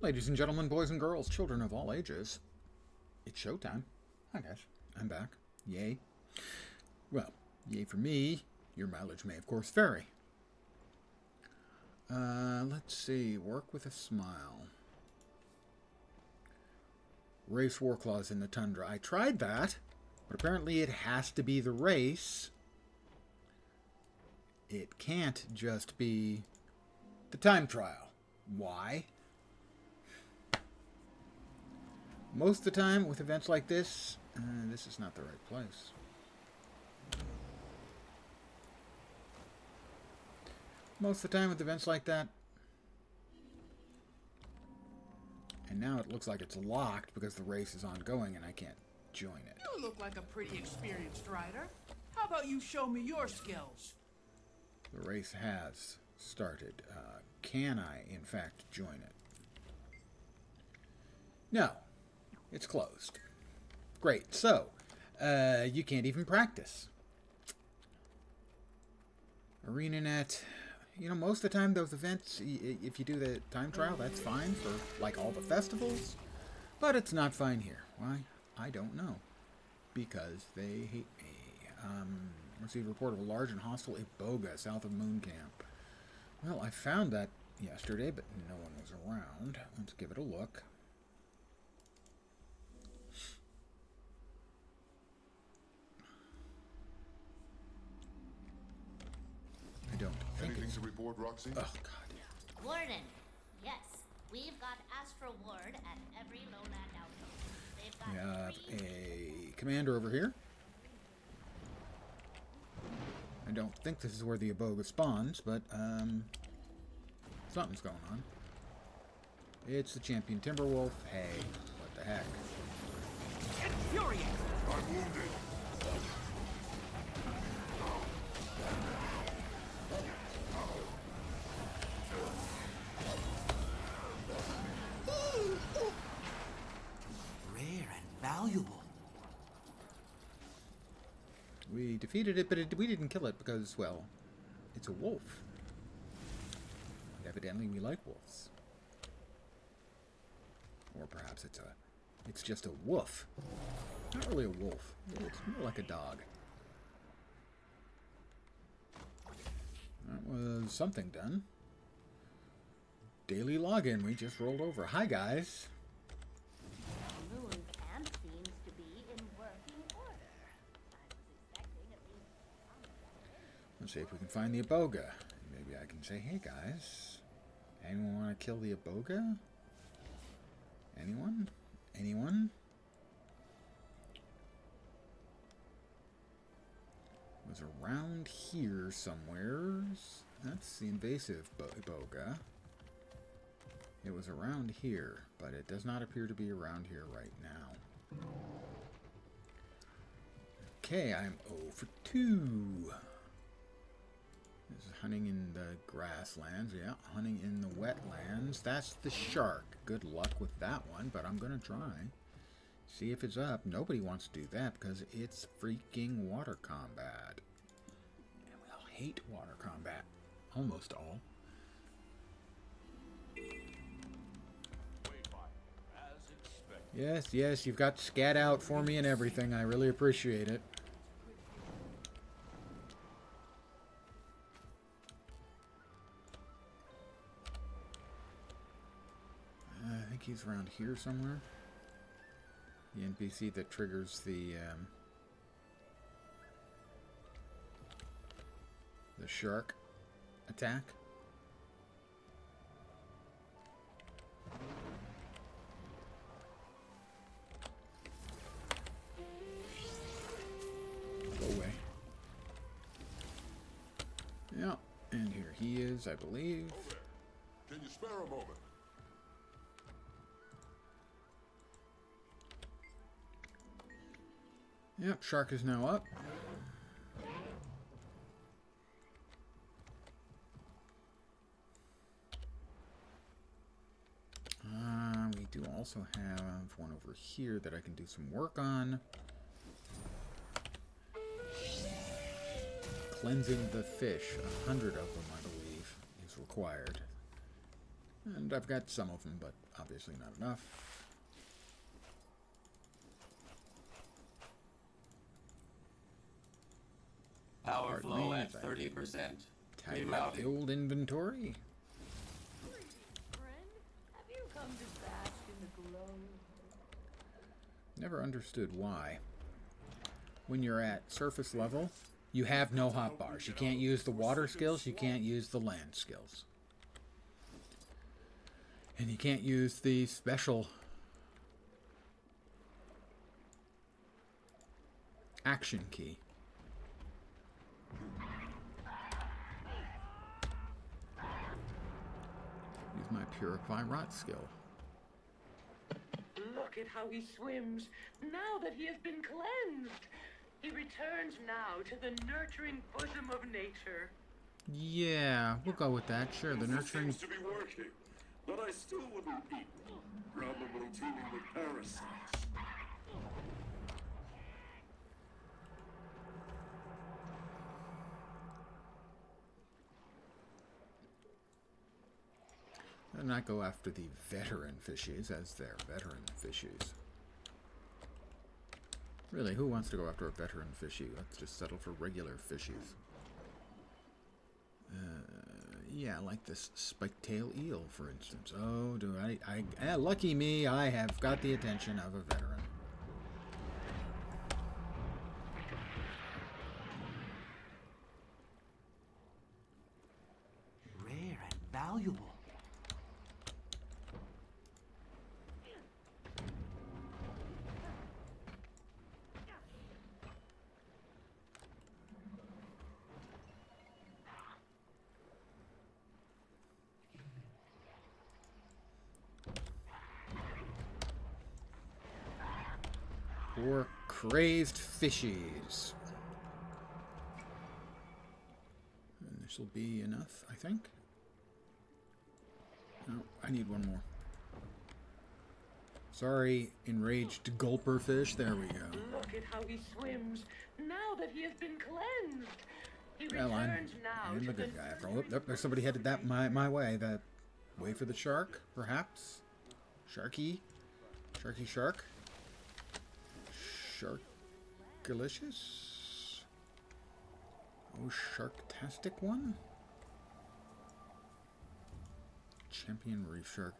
Ladies and gentlemen, boys and girls, children of all ages, it's showtime. Hi guys, I'm back. Yay. Well, yay for me. Your mileage may of course vary. Let's see. Work with a smile. Race war clause in the tundra. I tried that, but apparently it has to be the race. It can't just be the time trial. Why? Most of the time with events like this, this is not the right place. Most of the time with events like that, and now it looks like it's locked because the race is ongoing and I can't join it. You look like a pretty experienced rider. How about you show me your skills? The race has started. Can I, in fact, join it? No. It's closed. Great. So, you can't even practice. ArenaNet. You know, most of the time those events, if you do the time trial, that's fine for, like, all the festivals. But it's not fine here. Why? I don't know. Because they hate me. Received a report of a large and hostile iboga south of Moon Camp. Well, I found that yesterday, but no one was around. Let's give it a look. I don't think Anything it's... to report, Roxy? Oh, God. Warden, yes, we've got Astro Ward at every lowland outpost. They've got We have three... a commander over here. I don't think this is where the iboga spawns, but something's going on. It's the champion Timberwolf. Hey, what the heck? Infuriate! I'm wounded. Rare and valuable. We defeated it, but we didn't kill it because, well, it's a wolf. And evidently we like wolves. Or perhaps it's just a wolf. Not really a wolf. It's more like a dog. That was something done. Daily login. We just rolled over. Hi, guys. Moon Camp seems to be in working order. I was expecting at least... Let's see if we can find the iboga. Maybe I can say, hey, guys. Anyone want to kill the iboga? Anyone? Anyone? It was around here somewhere. That's the invasive iboga. It was around here, but it does not appear to be around here right now. Okay, I'm 0 for 2. This is hunting in the grasslands. Yeah, hunting in the wetlands. That's the shark. Good luck with that one, but I'm going to try. See if it's up. Nobody wants to do that because it's freaking water combat. And we all hate water combat. Almost all. Yes, yes, you've got scat out for me and everything. I really appreciate it. I think he's around here somewhere. The NPC that triggers the shark attack. Go away. Yeah, and here he is, I believe. Can you spare a moment? Yep, shark is now up. We do also have one over here that I can do some work on. Cleansing the fish. 100 of them, I believe, is required. And I've got some of them, but obviously not enough. Power Pardon flow me at as I 30%. tidy up the old inventory. Friend, have you come to bask in the glow? Never understood why. When you're at surface level, you have no hotbars. You can't use the water skills, you can't use the land skills. And you can't use the special action key. Use my Purify Rot skill. Look at how he swims, now that he has been cleansed. He returns now to the nurturing bosom of nature. Yeah, we'll go with that. Sure, the nurturing... Seems to be working, but I still wouldn't eat them. Probably teeming with parasites. I'd not go after the veteran fishies as their veteran fishies. Really, who wants to go after a veteran fishy? Let's just settle for regular fishies. Yeah, like this spike-tail eel, for instance. Oh, do I lucky me, I have got the attention of a veteran. Rare and valuable. Poor crazed fishies. And this will be enough, I think. No, I need one more. Sorry, enraged gulper fish. There we go. Look at how he swims, now that he has been cleansed. He Well, returns now I'm to the good guy. After all. Yep, there's somebody headed that my way. That way for the shark, perhaps. Sharky, shark. Sharkalicious. Oh, Sharktastic one. Champion reef shark.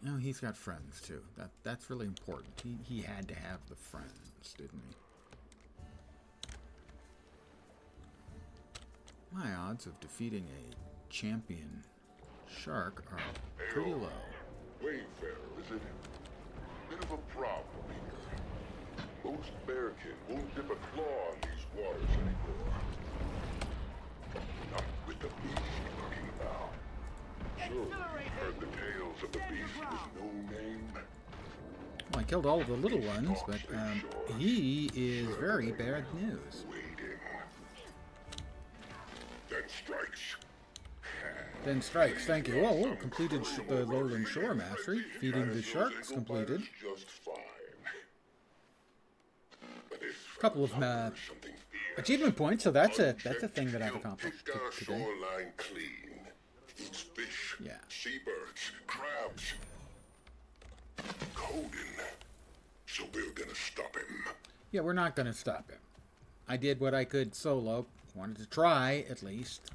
No, he's got friends too. That's really important. He had to have the friends, didn't he? My odds of defeating a champion shark are pretty low. Wayfarer, is it? Bit of a problem here. Most bearkin won't dip a claw in these waters anymore. Not with the beast looking about. Sure, you've heard the tales of the beast with no name. Well, I killed all of the little ones, but he is very bad news. Waiting. Then strikes. Then strikes, thank you. Oh, completed the Lowland Shore Mastery. Feeding the sharks completed. Just fine. But if Couple of something fierce, achievement points, so that's a thing that I've accomplished picked our today. shoreline clean. Eats fish, Yeah. seabirds, crabs. Coding. So we're gonna stop him. Yeah, we're not going to stop him. I did what I could solo. Wanted to try, at least.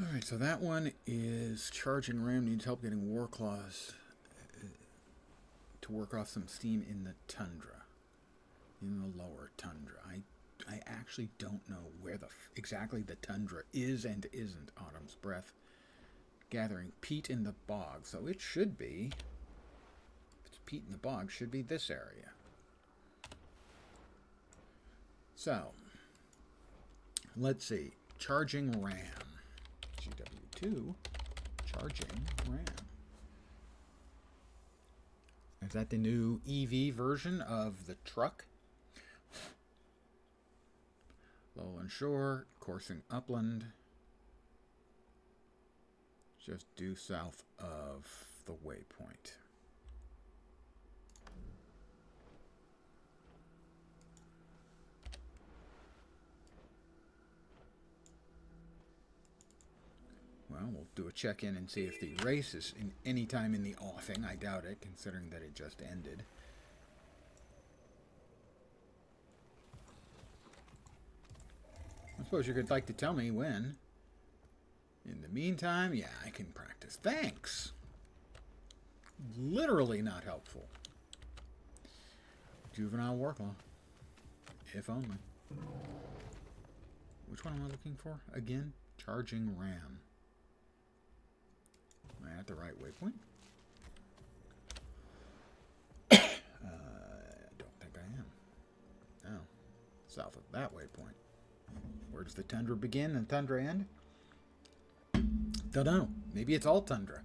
Alright, so that one is charging ram. Needs help getting war claws to work off some steam in the tundra. In the lower tundra. I actually don't know where exactly the tundra is and isn't. Autumn's Breath. Gathering peat in the bog. So it should be, if it's peat in the bog, should be this area. So, let's see. Charging ram. GW2. Charging ram. Is that the new EV version of the truck? Lowland Shore, coursing upland. Just due south of the waypoint. Well, we'll do a check-in and see if the race is in any time in the offing. I doubt it, considering that it just ended. I suppose you could like to tell me when. In the meantime, yeah, I can practice. Thanks! Literally not helpful. Juvenile work law. If only. Which one am I looking for? Again? Charging ram. Am I at the right waypoint? I don't think I am. Oh. South of that waypoint. Where does the tundra begin and tundra end? Don't know. Maybe it's all tundra.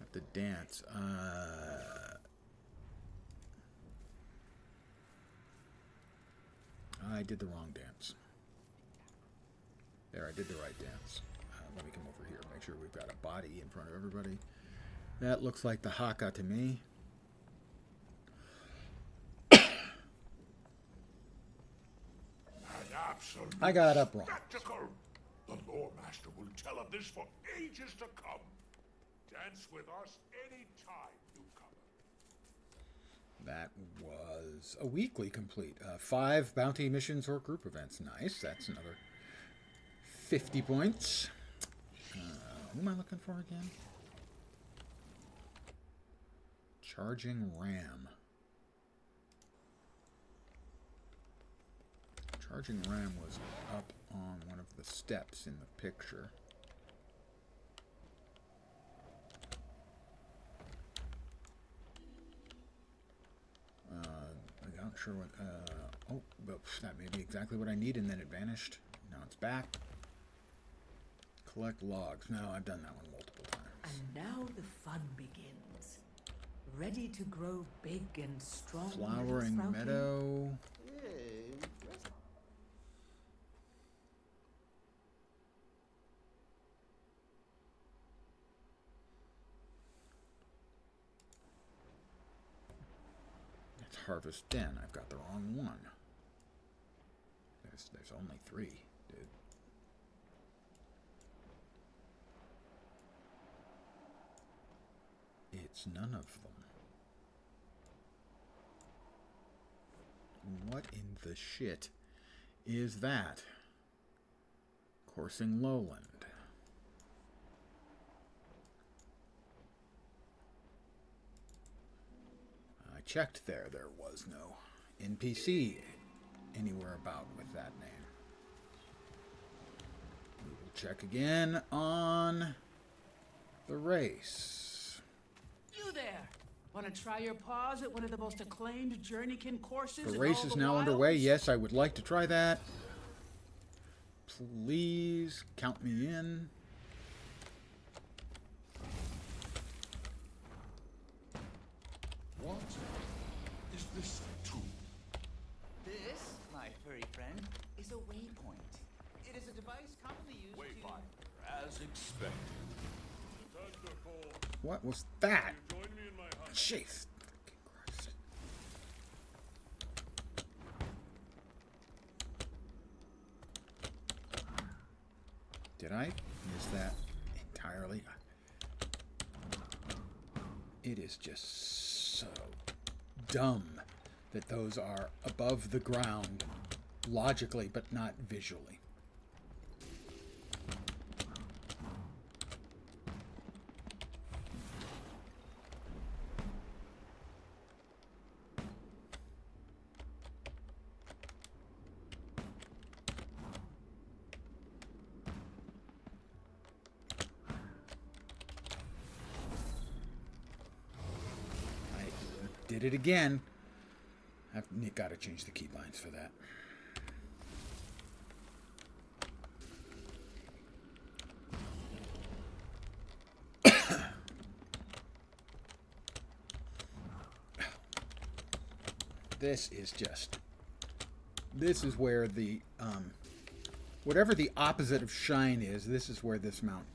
At the dance. I did the wrong dance. There, I did the right dance. Let me come over here. Make sure we've got a body in front of everybody. That looks like the haka to me. I got it up wrong. Spectacle! The lore master will tell of this for ages to come. Dance with us any time, newcomer. That was a weekly complete. 5 bounty missions or group events. Nice. That's another 50 points. Who am I looking for again? Charging ram. Charging ram was up on one of the steps in the picture. I'm not sure what, oh, but that may be exactly what I need, and then it vanished. Now it's back. Collect logs. No, I've done that one multiple times. And now the fun begins. Ready to grow big and strong. Flowering meadow. Harvest Den. I've got the wrong one. There's only 3, dude. It's none of them. What in the shit is that? Coursing Lowland. Checked there was no NPC anywhere about with that name. We will check again on the race. You there! Want to try your paws at one of the most acclaimed journeykin courses? The in race all is the now wilds? underway. Yes, I would like to try that. Please count me in. What is this too? This, my furry friend, is a waypoint. It is a device commonly used Wayfinder, as expected. What was that? Join me in my hut. Jeez. Christ. Did I miss that entirely? It is just so dumb that those are above the ground logically, but not visually. Did it again. I've got to change the keybinds for that. This is just... This is where the... whatever the opposite of shine is, this is where this mount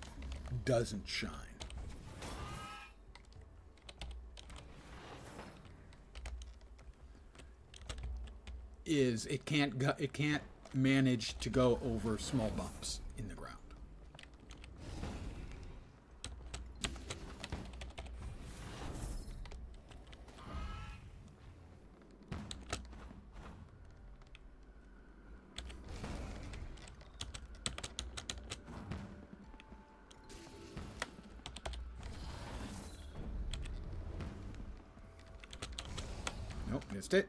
doesn't shine. It can't manage to go over small bumps in the ground. Nope, missed it.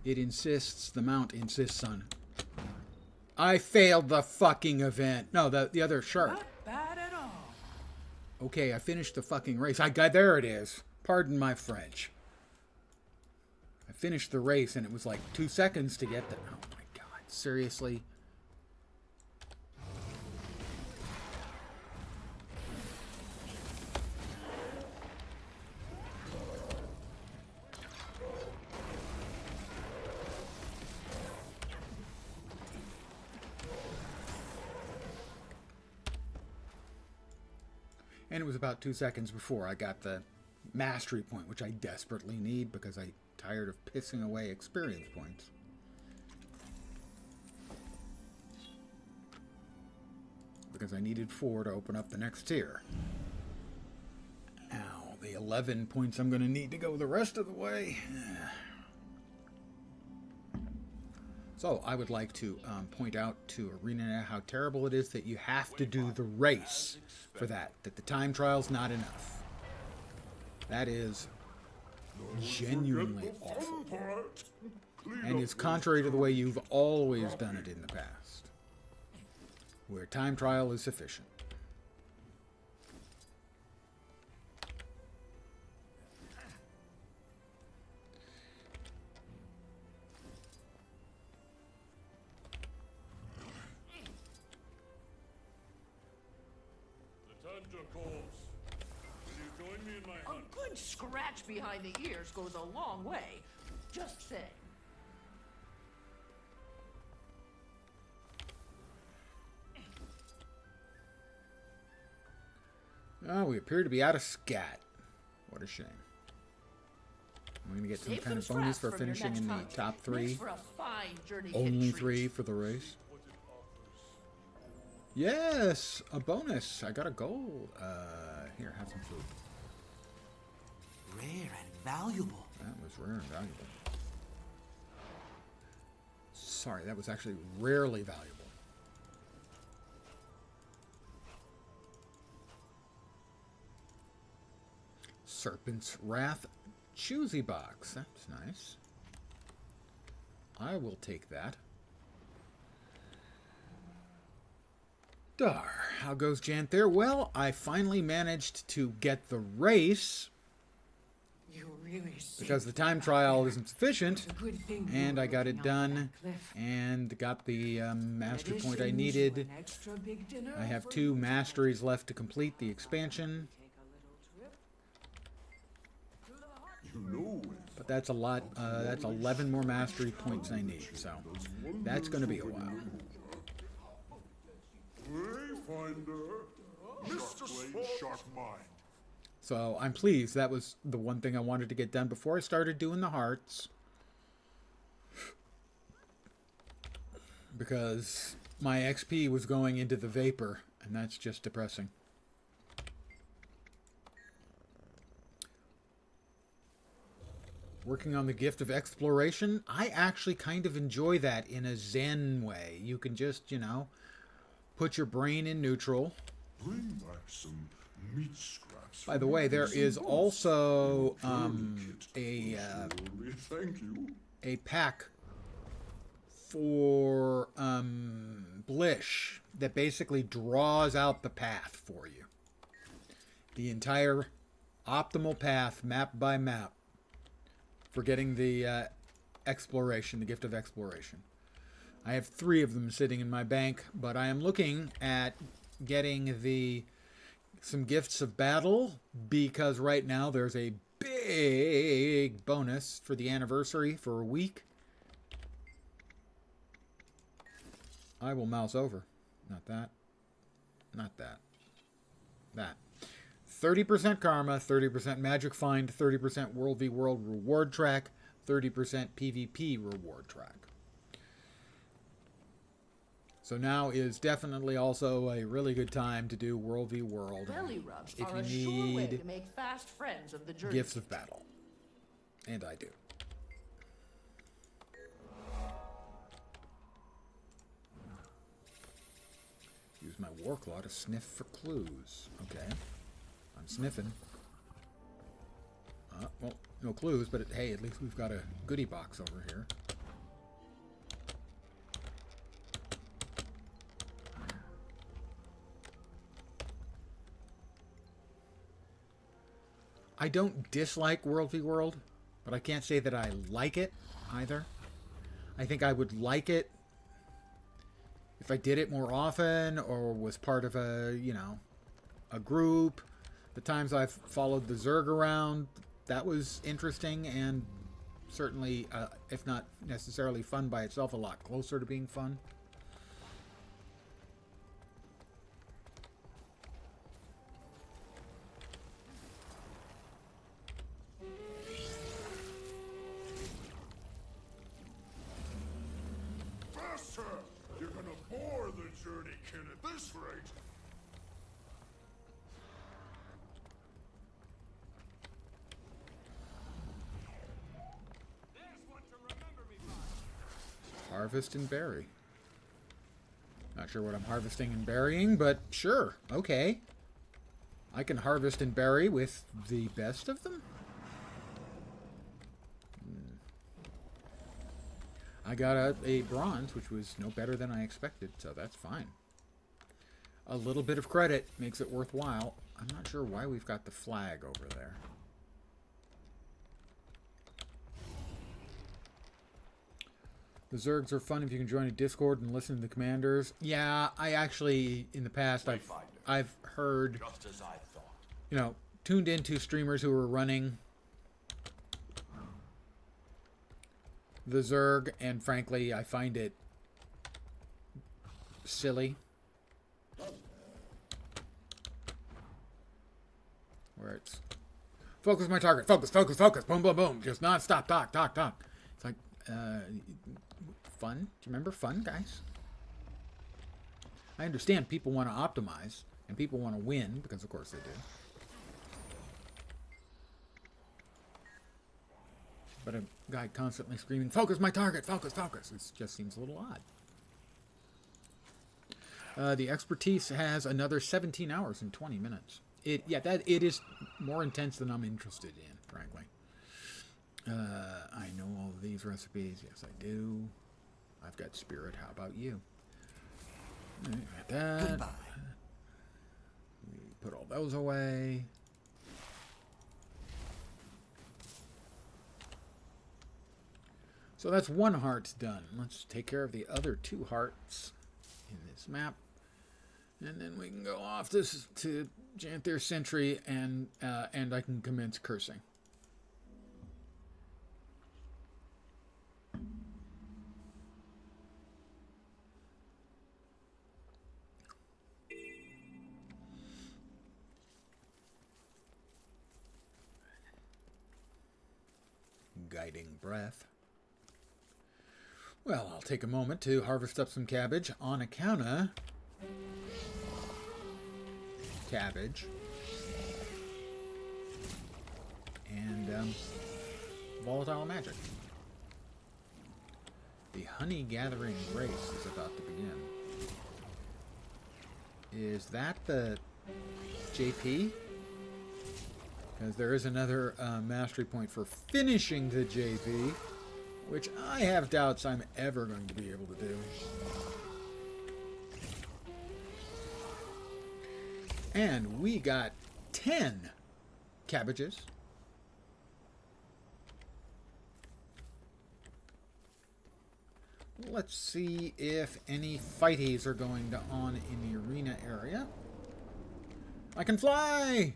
It insists, the mount insists on... I failed the fucking event. No, the other shark. Not bad at all. Okay, I finished the fucking race. There it is. Pardon my French. I finished the race and it was like 2 seconds to get there. Oh my god, seriously? And it was about 2 seconds before I got the mastery point, which I desperately need because I'm tired of pissing away experience points. Because I needed 4 to open up the next tier. Ow, the 11 points I'm going to need to go the rest of the way. So, I would like to point out to ArenaNet how terrible it is that you have to do the race for that. That the time trial's not enough. That is genuinely awful. And is contrary to the way you've always done it in the past. Where time trial is sufficient. A good scratch behind the ears goes a long way. Just saying. Oh, we appear to be out of scat. What a shame. I'm going to get some Save kind of some bonus scraps for from your finishing in next the hunt. top 3. Makes for a fine journey Only kit 3 treat. for the race. Yes, a bonus. I got a gold. Here, have some food. Rare and valuable. That was rare and valuable. Sorry, that was actually rarely valuable. Serpent's Wrath Choosy Box. That's nice. I will take that. Dar, how goes Janthir? Well, I finally managed to get the race You really because the time trial isn't sufficient, It's a good thing you and were I got it looking out done that cliff. and got the mastery In point I addition to needed. an extra big dinner I have for 2 you. masteries left to complete the expansion, Take a little trip through the heart. You know but that's a lot. That's 11 more mastery points I need, so that's going to be a while. Wayfinder, Mr. Sharp Mind. So I'm pleased. That was the one thing I wanted to get done before I started doing the hearts. Because my XP was going into the vapor, and that's just depressing. Working on the gift of exploration, I actually kind of enjoy that in a zen way. You can just, you know, put your brain in neutral. Bring back some meat scraps. By the way, there is also Thank you. a pack for Blish that basically draws out the path for you. The entire optimal path, map by map, for getting the exploration, the gift of exploration. I have 3 of them sitting in my bank, but I am looking at getting some gifts of battle, because right now there's a big bonus for the anniversary for a week. I will mouse over. Not that. Not that. That. 30% karma, 30% magic find, 30% World v World reward track, 30% PvP reward track. So now is definitely also a really good time to do World v World. Belly rubs If are you a sure way need to make fast friends of the journey. gifts of battle. And I do. Use my war claw to sniff for clues. Okay. I'm sniffing. Well, no clues, but hey, at least we've got a goodie box over here. I don't dislike World v World, but I can't say that I like it either. I think I would like it if I did it more often or was part of a, a group. The times I've followed the Zerg around, that was interesting and certainly, if not necessarily fun by itself, a lot closer to being fun. Faster! You're gonna bore the journeykin at this rate! Harvest and bury. Not sure what I'm harvesting and burying, but sure, okay. I can harvest and bury with the best of them. I got a bronze, which was no better than I expected, so that's fine. A little bit of credit makes it worthwhile. I'm not sure why we've got the flag over there. The Zergs are fun if you can join a Discord and listen to the commanders. Yeah, I actually, in the past, I've heard, Just as I thought. Tuned into streamers who were running the Zerg, and frankly, I find it silly. Where it's, focus my target, focus, focus, focus, boom, boom, boom, just non-stop, talk, talk, talk. It's like, fun? Do you remember fun, guys? I understand people want to optimize, and people want to win, because of course they do. But a guy constantly screaming, focus my target, focus, focus. It just seems a little odd. The expertise has another 17 hours and 20 minutes. It is more intense than I'm interested in, frankly. I know all of these recipes. Yes, I do. I've got spirit. How about you? Got that. Goodbye. We put all those away. So that's 1 heart done. Let's take care of the other 2 hearts in this map. And then we can go off this to Janthir Sentry, and I can commence cursing. Guiding breath. Well, I'll take a moment to harvest up some cabbage on account of cabbage and volatile magic. The honey gathering race is about to begin. Is that the JP? Because there is another mastery point for finishing the JP, which I have doubts I'm ever going to be able to do. And we got 10 cabbages. Let's see if any fighties are going on in the arena area. I can fly!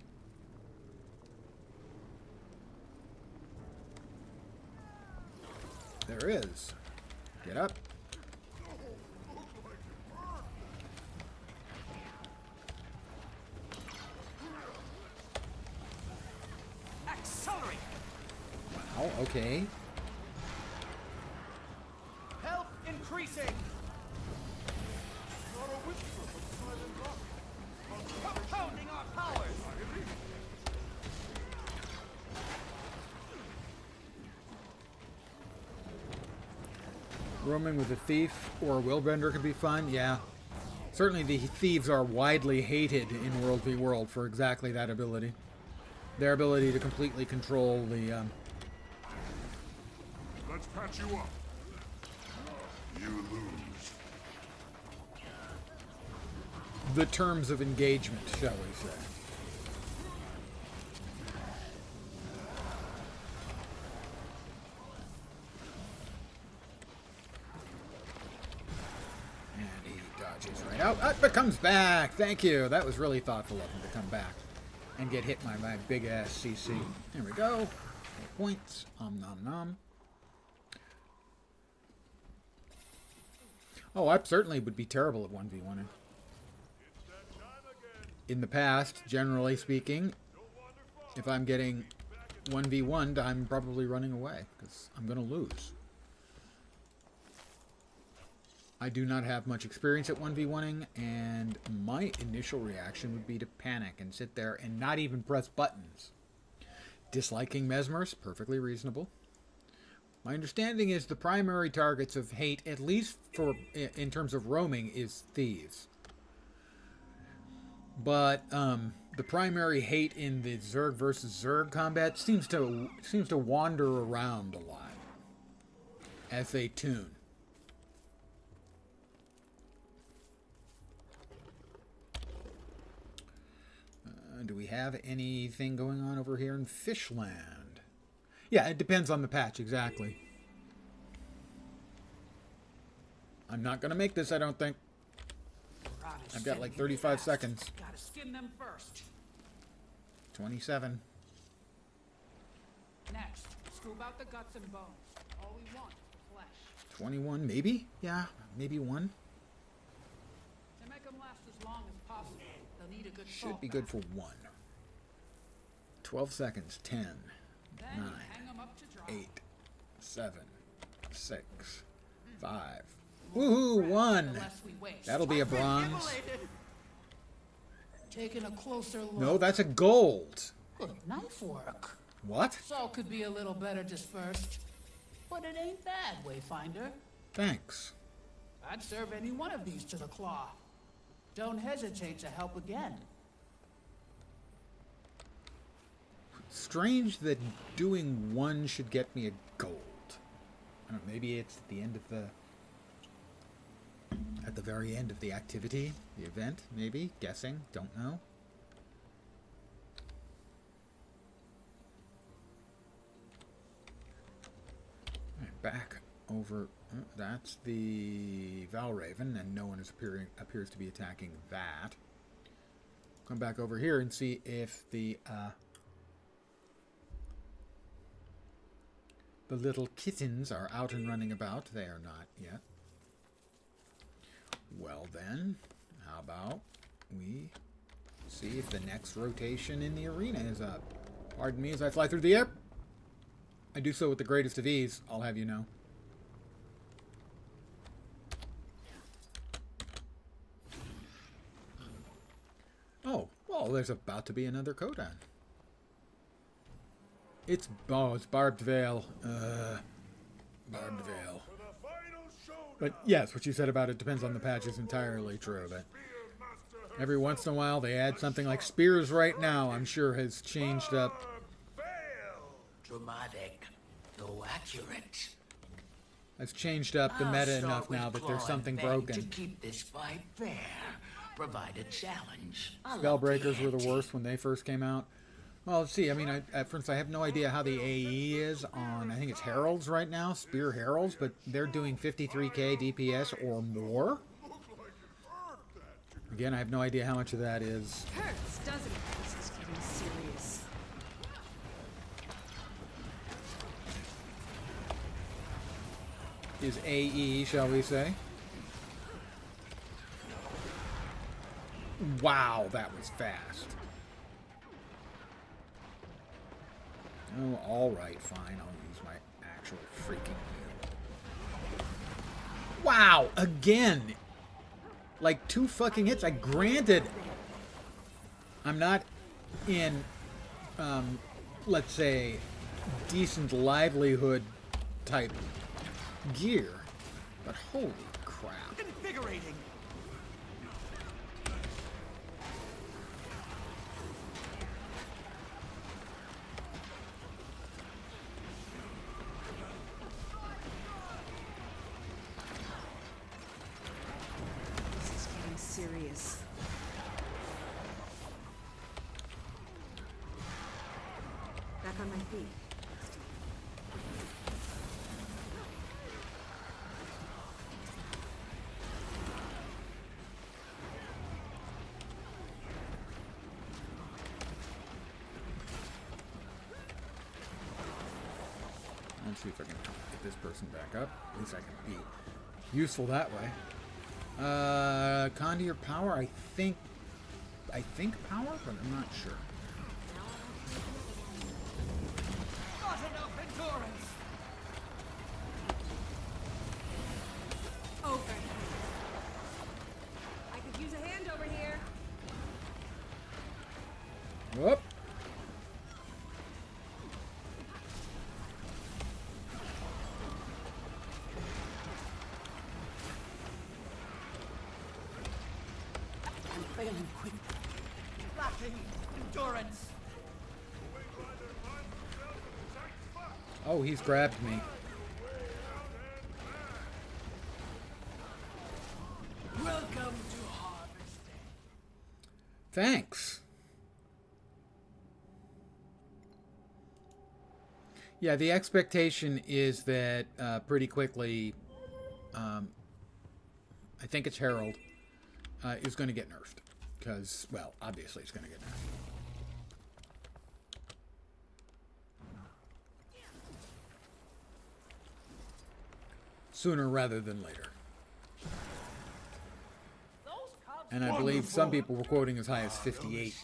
There is. Get up. Accelerate! Wow, okay. Help increasing! Compounding our powers! Roaming with a thief or a willbender could be fun, yeah. Certainly the thieves are widely hated in World v. World for exactly that ability. Their ability to completely control the... Let's patch you up. You lose. the terms of engagement, shall we say. And he dodges right out. But comes back. Thank you. That was really thoughtful of him to come back and get hit by my big-ass CC. There we go. 4 points. Nom nom. Oh, I certainly would be terrible at 1v1ing. In the past, generally speaking, if I'm getting 1v1'd, I'm probably running away, because I'm going to lose. I do not have much experience at 1v1ing, and my initial reaction would be to panic and sit there and not even press buttons. Disliking Mesmers, perfectly reasonable. My understanding is the primary targets of hate, at least for in terms of roaming, is thieves. But the primary hate in the Zerg versus Zerg combat seems to wander around a lot as they tune. Do we have anything going on over here in Fishland? Yeah, it depends on the patch, exactly. I'm not going to make this, I don't think. I've got like 35 seconds. Gotta skin them first. 27. Next, scoop out the guts and bones. All we want is the flesh. 21, maybe? Yeah, maybe one. To make them last as long as possible, they'll need a good Should salt be good bath. for one. 12 seconds. 10, Then 9, hang 'em up to dry. 8, 7, 6, 5. Woohoo, The one! less we waste. That'll be a bronze. Taking a closer look. No, that's a gold. Good knife work. What? Salt could be a little better dispersed, but it ain't bad, Wayfinder. Thanks. I'd serve any one of these to the claw. Don't hesitate to help again. Strange that doing one should get me a gold. I don't know, maybe it's at the end of the... At the very end of the activity, the event, maybe? Guessing, don't know. Alright, back over... that's the Valraven, and no one appears to be attacking that. Come back over here and see if the little kittens are out and running about. They are not yet. Well then, how about we see if the next rotation in the arena is up. Pardon me as I fly through the air. I do so with the greatest of ease, I'll have you know. Oh, well, there's about to be another Kodan. It's Barbed Veil. Barbed Veil. But yes, what you said about it depends on the patch is entirely true. But every once in a while they add something like Spears right now, I'm sure has changed up. Dramatic, though accurate. Has changed up the meta enough now that there's something broken. To keep this fight fair, provide a challenge. Spellbreakers were the worst when they first came out. Well, let's see. I mean, for instance, I have no idea how the AE is on, I think it's Heralds right now, Spear Heralds, but they're doing 53k DPS or more. Again, I have no idea how much of that is. Hurts, doesn't it? This is getting serious. Is AE, shall we say. Wow, that was fast. Oh, alright, fine. I'll use my actual freaking heal. Wow, again! Like 2 fucking hits. Granted, I'm not in, let's say, decent livelihood type gear, but holy crap. Invigorating. This is getting serious. Back on my feet. Let's see if I can get this person back up. At least I can be useful that way. Condir power, I think power, but I'm not sure. Not enough endurance. Over. I could use a hand over here. Whoop. I'm failing quick. Lacking endurance. Oh, he's grabbed me. Welcome to Harvest Day. Thanks. Yeah, the expectation is that pretty quickly, I think it's Herald, is going to get nerfed. Because, well, obviously it's going to get nerfed. Sooner rather than later. And I believe some people were quoting as high as 58K.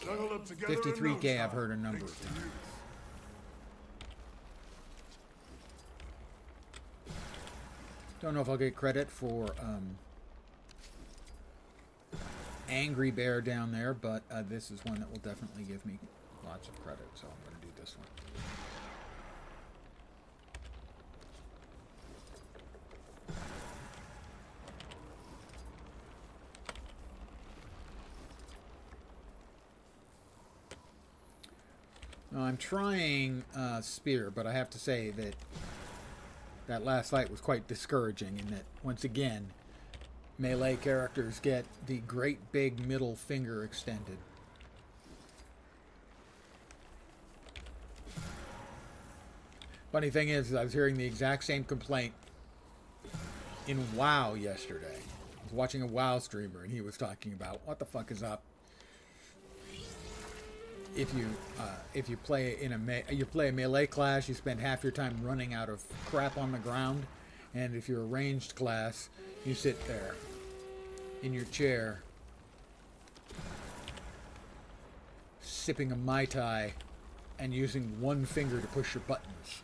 53K I've heard a number of times. Don't know if I'll get credit for Angry Bear down there, but this is one that will definitely give me lots of credit, so I'm going to do this one. Now, I'm trying Spear, but I have to say that that last fight was quite discouraging in that, once again, melee characters get the great big middle finger extended. Funny thing is, I was hearing the exact same complaint in WoW yesterday. I was watching a WoW streamer, and he was talking about, what the fuck is up? If you play in a melee class, you spend half your time running out of crap on the ground, and if you're a ranged class, you sit there in your chair sipping a Mai Tai and using one finger to push your buttons.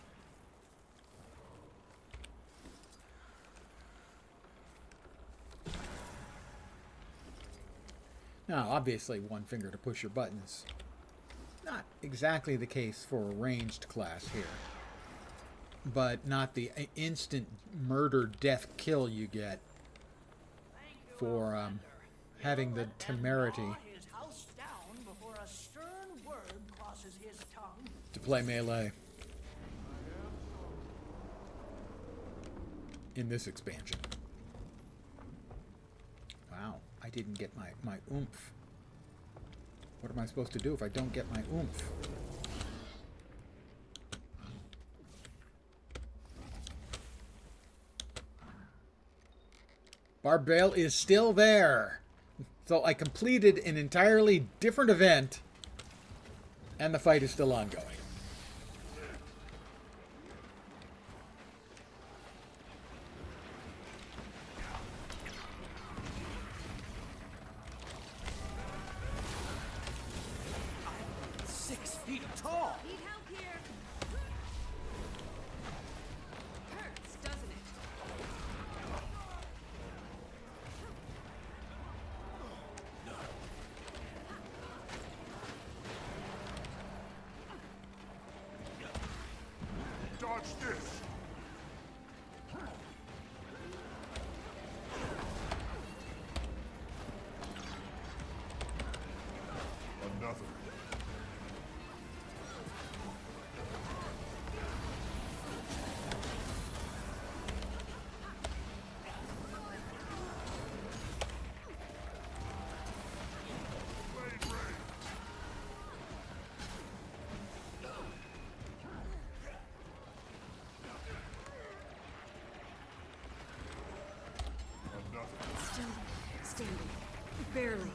Now, obviously, one finger to push your buttons. Not exactly the case for a ranged class here. But not the instant murder, death, kill you get for having the temerity to play melee in this expansion. Wow, I didn't get my oomph. What am I supposed to do if I don't get my oomph? Barbale is still there. So I completed an entirely different event, and the fight is still ongoing. I'm 6 feet tall. Need help here. Hurts, doesn't it? Dodge this! Another. Standing. Barely.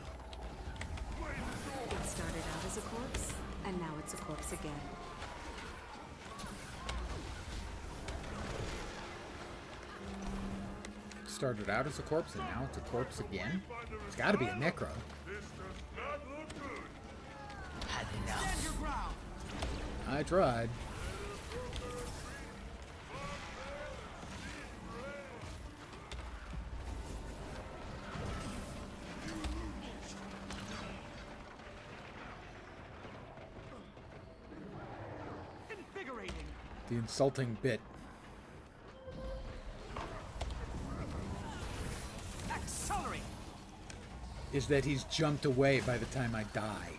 It started out as a corpse, and now it's a corpse again. It started out as a corpse, and now it's a corpse again? It's got to be a necro. Had enough. I tried. Invigorating. The insulting bit. Accelerate. Is that he's jumped away by the time I die.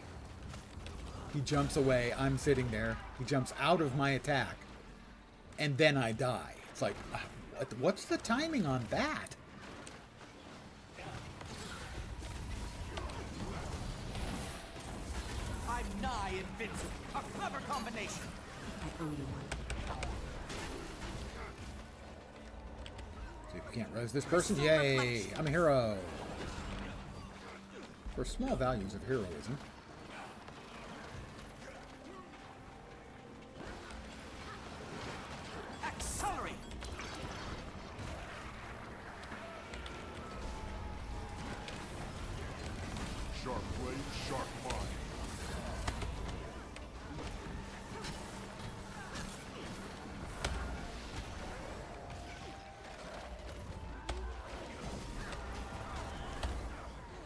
He jumps away, I'm sitting there, he jumps out of my attack, and then I die. It's like, what's the timing on that? I'm nigh invincible. A clever combination. I owe you one. See if we can't res this person. Yay! I'm a hero. For small values of heroism. Accelerate. Sharp blade, sharp mind.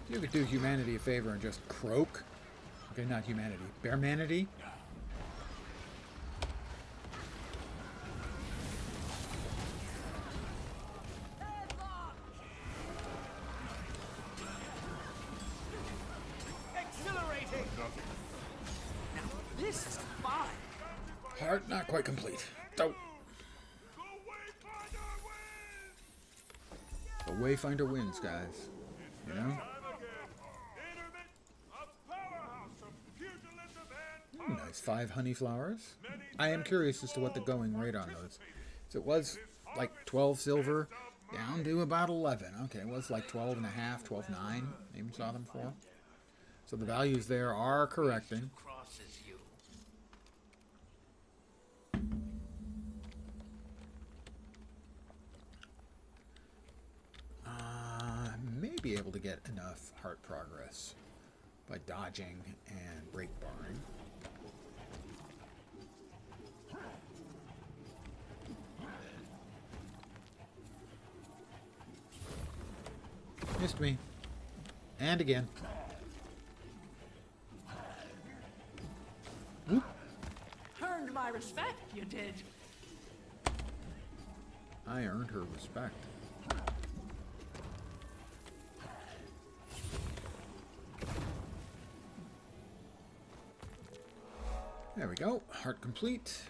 You could do humanity a favor and just croak. Okay, not humanity. Bearmanity. Exhilarating. Now this is fine. Heart not quite complete. Oh. The Wayfinder wins, guys. You know? Nice 5 honey flowers. I am curious as to what the going rate on those. So it was like 12 silver down to about 11. Okay, it was like 12 and a half, 12.9. Even saw them for. So the values there are correcting. Crosses you. May be able to get enough heart progress by dodging and break barring. Missed me. And again. Whoop. Earned my respect, you did. I earned her respect. There we go. Heart complete.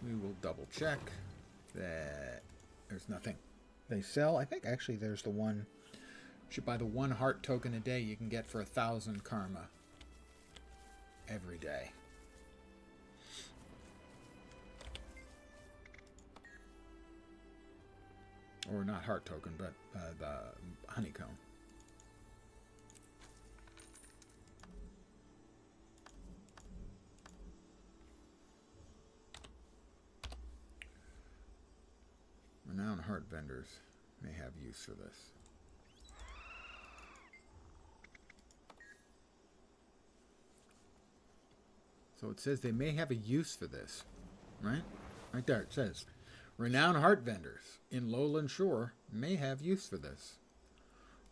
We will double check that there's nothing they sell. I think actually there's the one. You should buy the 1 heart token a day you can get for 1,000 karma every day. Or not heart token, but the honeycomb. Renowned heart vendors may have use for this. So it says they may have a use for this, right? Right there it says, renowned heart vendors in Lowland Shore may have use for this.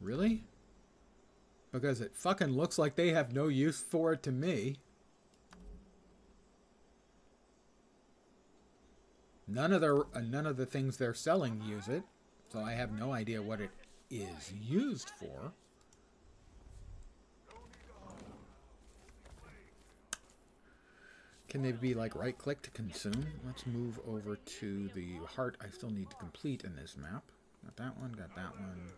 Really? Because it fucking looks like they have no use for it to me. None of the things they're selling use it, so I have no idea what it is used for. Can they be like right-click to consume? Let's move over to the heart I still need to complete in this map. Got that one, got that one.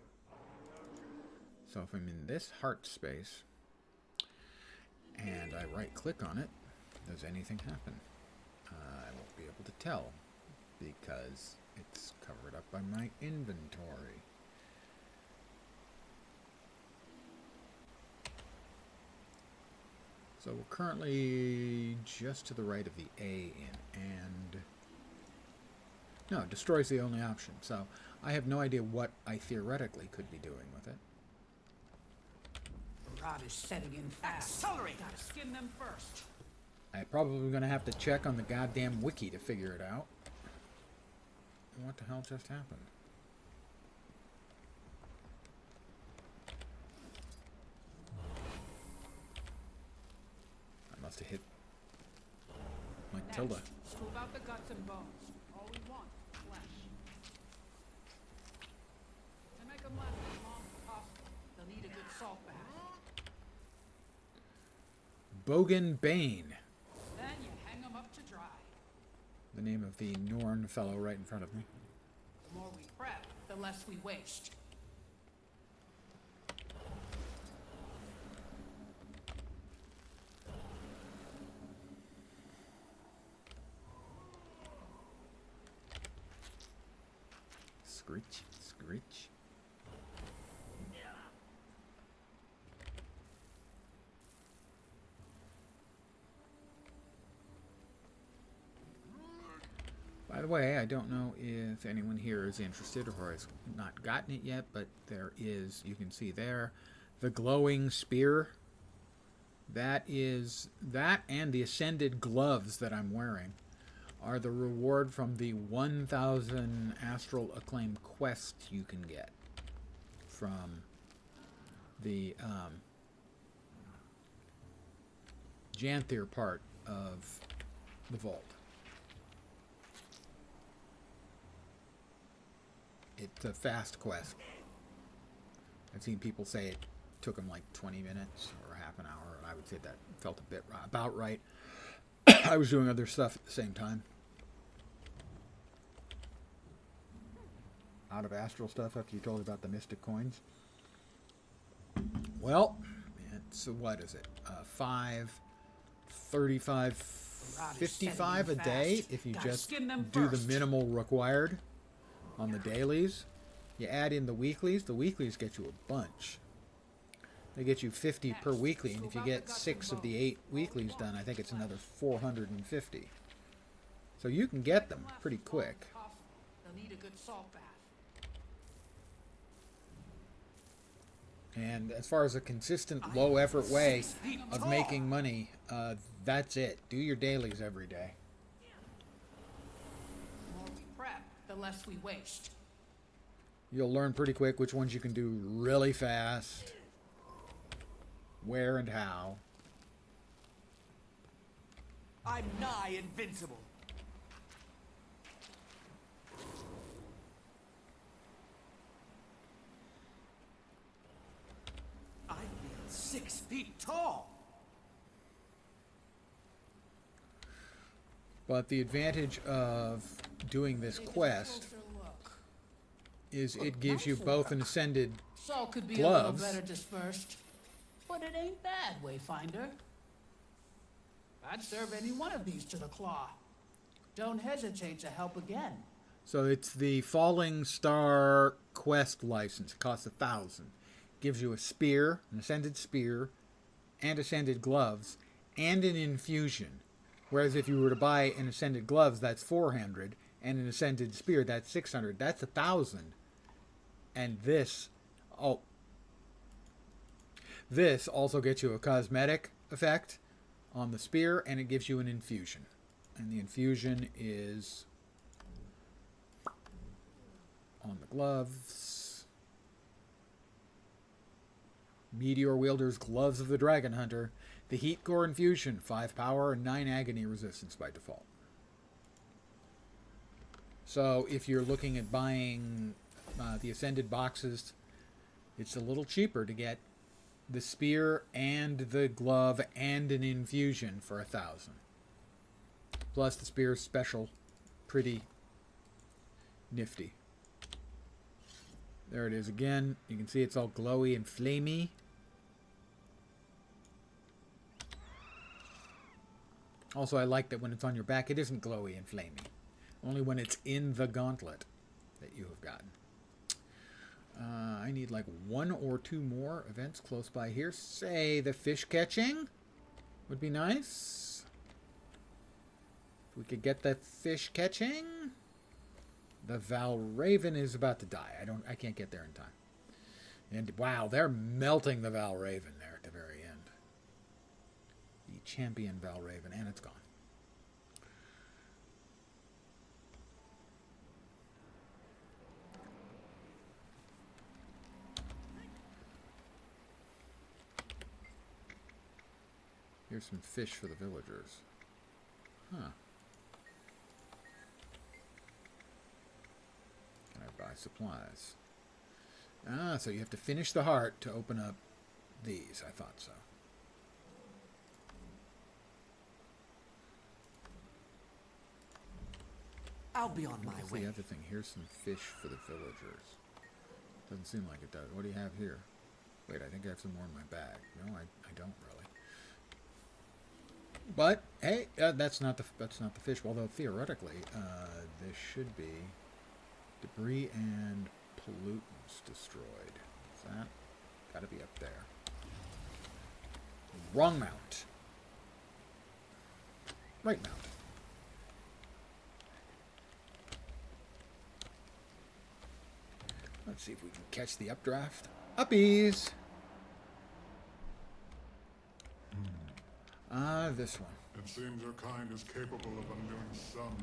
So if I'm in this heart space and I right-click on it, does anything happen? I won't be able to tell because it's covered up by my inventory. So we're currently just to the right of the A in, and no, destroys the only option. So I have no idea what I theoretically could be doing with it. The rod is setting in fast. Accelerate! Gotta skin them first. I'm probably going to have to check on the goddamn wiki to figure it out. What the hell just happened? I must have hit my tilde. Scoop out the guts and bones. All we want is flesh. And make them last as long as possible. They'll need a good salt bath. Bogan Bane. Then you hang them up to dry. The name of the Norn fellow right in front of me. The more we prep, the less we waste. Screech, screech. By the way, I don't know if anyone here is interested or has not gotten it yet, but there is, you can see there, the glowing spear. That and the ascended gloves that I'm wearing are the reward from the 1,000 Astral Acclaim quests you can get from the Janthir part of the vault. It's a fast quest. I've seen people say it took them like 20 minutes or half an hour, and I would say that felt a bit about right. I was doing other stuff at the same time. Out of astral stuff after you told me about the mystic coins. Well, it's, what is it? 35, 55 a day if you just do the minimal required on the dailies. You add in the weeklies get you a bunch. They get you 50 per weekly, and if you get 6 of the 8 weeklies done, I think it's another 450. So you can get them pretty quick. They'll need a good salt bath. And as far as a consistent, low-effort way of making money, that's it. Do your dailies every day. The more we prep, the less we waste. You'll learn pretty quick which ones you can do really fast, where and how. I'm nigh invincible. I feel 6 feet tall. But the advantage of doing this quest is it gives you both an ascended Salt could be gloves. a little better dispersed, but it ain't bad, Wayfinder. I'd serve any one of these to the claw. Don't hesitate to help again. So it's the Falling Star quest license. It costs 1,000. Gives you a spear, an ascended spear, and ascended gloves, and an infusion. Whereas if you were to buy an ascended gloves, that's 400, and an ascended spear, that's 600. That's 1,000. And this also gets you a cosmetic effect on the spear, and it gives you an infusion. And the infusion is on the gloves. Meteor Wielder's Gloves of the Dragon Hunter. The Heat Core Infusion, 5 power and 9 agony resistance by default. So if you're looking at buying the Ascended boxes, it's a little cheaper to get the spear and the glove and an infusion for 1,000. Plus the spear's special, pretty nifty. There it is again. You can see it's all glowy and flamey. Also, I like that when it's on your back, it isn't glowy and flamey. Only when it's in the gauntlet that you have gotten. I need like 1 or 2 more events close by here. Say the fish catching would be nice. If we could get that fish catching. The Valraven is about to die. I can't get there in time. And wow, they're melting the Valraven there at the very end. The champion Valraven, and it's gone. Here's some fish for the villagers. Huh. Can I buy supplies? Ah, so you have to finish the heart to open up these. I thought so. I'll be on my What's way. the other thing? Here's some fish for the villagers. Doesn't seem like it does. What do you have here? Wait, I think I have some more in my bag. No, I don't really. But hey, that's not the fish. Although theoretically, this should be debris and pollutants destroyed. Is that got to be up there? Wrong mount. Right mount. Let's see if we can catch the updraft. Uppies. This one. It seems your kind is capable of undoing some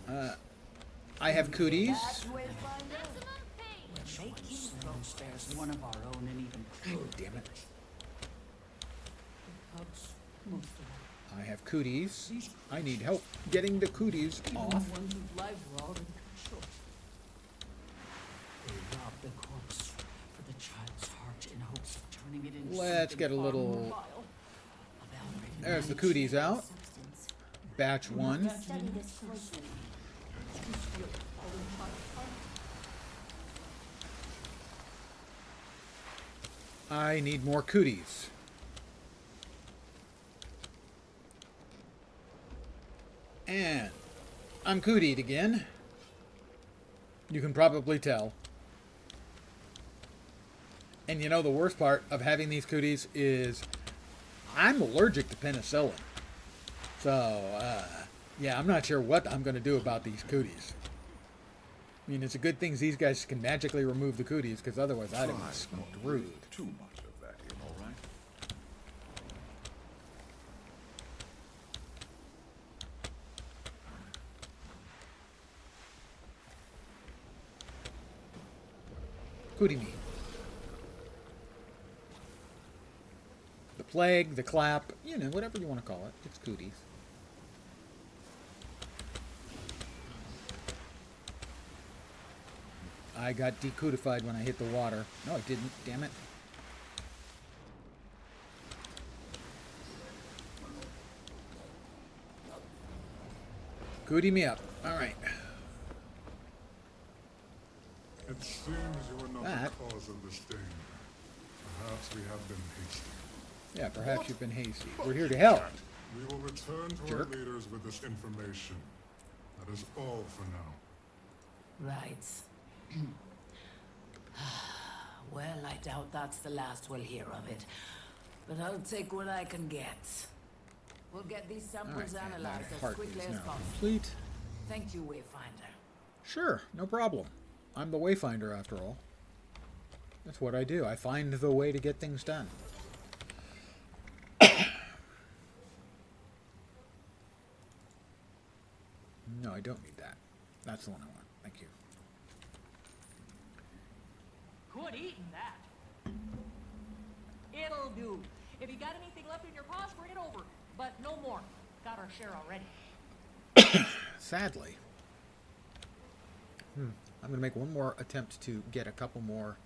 damage. I have cooties. Making throne spares one of our own and even Damn it. cubs, most of them. I have cooties. I need help getting the cooties Even off. the ones whose lives were already cut short. They robbed the corpse for the child's heart in hopes of turning it into Let's something get a far little- more vile. A Valraven There's the managed cooties to out. Substance. Batch 1. Study this closely. steal the fallen child's heart. I need more cooties. And I'm cootied again. You can probably tell. And you know the worst part of having these cooties is I'm allergic to penicillin. So, yeah, I'm not sure what I'm going to do about these cooties. I mean, it's a good thing these guys can magically remove the cooties, because otherwise I'd have been screwed. Too much of that in, all right? Cootie me. The plague, the clap, you know, whatever you want to call it. It's cooties. I got decootified when I hit the water. No, I didn't. Damn it. Cootie me up. All right. It seems you were not That- the cause of this danger. Perhaps we have been hasty. Yeah, perhaps you've been hasty. We're here to help. We will return to Jerk. our leaders with this information. That is all for now. Right. Well, I doubt that's the last we'll hear of it. But I'll take what I can get. We'll get these samples Alright, and analyzed that as part quickly is as now possible. complete. Thank you, Wayfinder. Sure, no problem. I'm the Wayfinder after all. That's what I do. I find the way to get things done. No, I don't need that. That's the one I want. Thank you. Quit eating that. It'll do. If you got anything left in your paws, bring it over. But no more. Got our share already. Sadly. I'm going to make one more attempt to get a couple more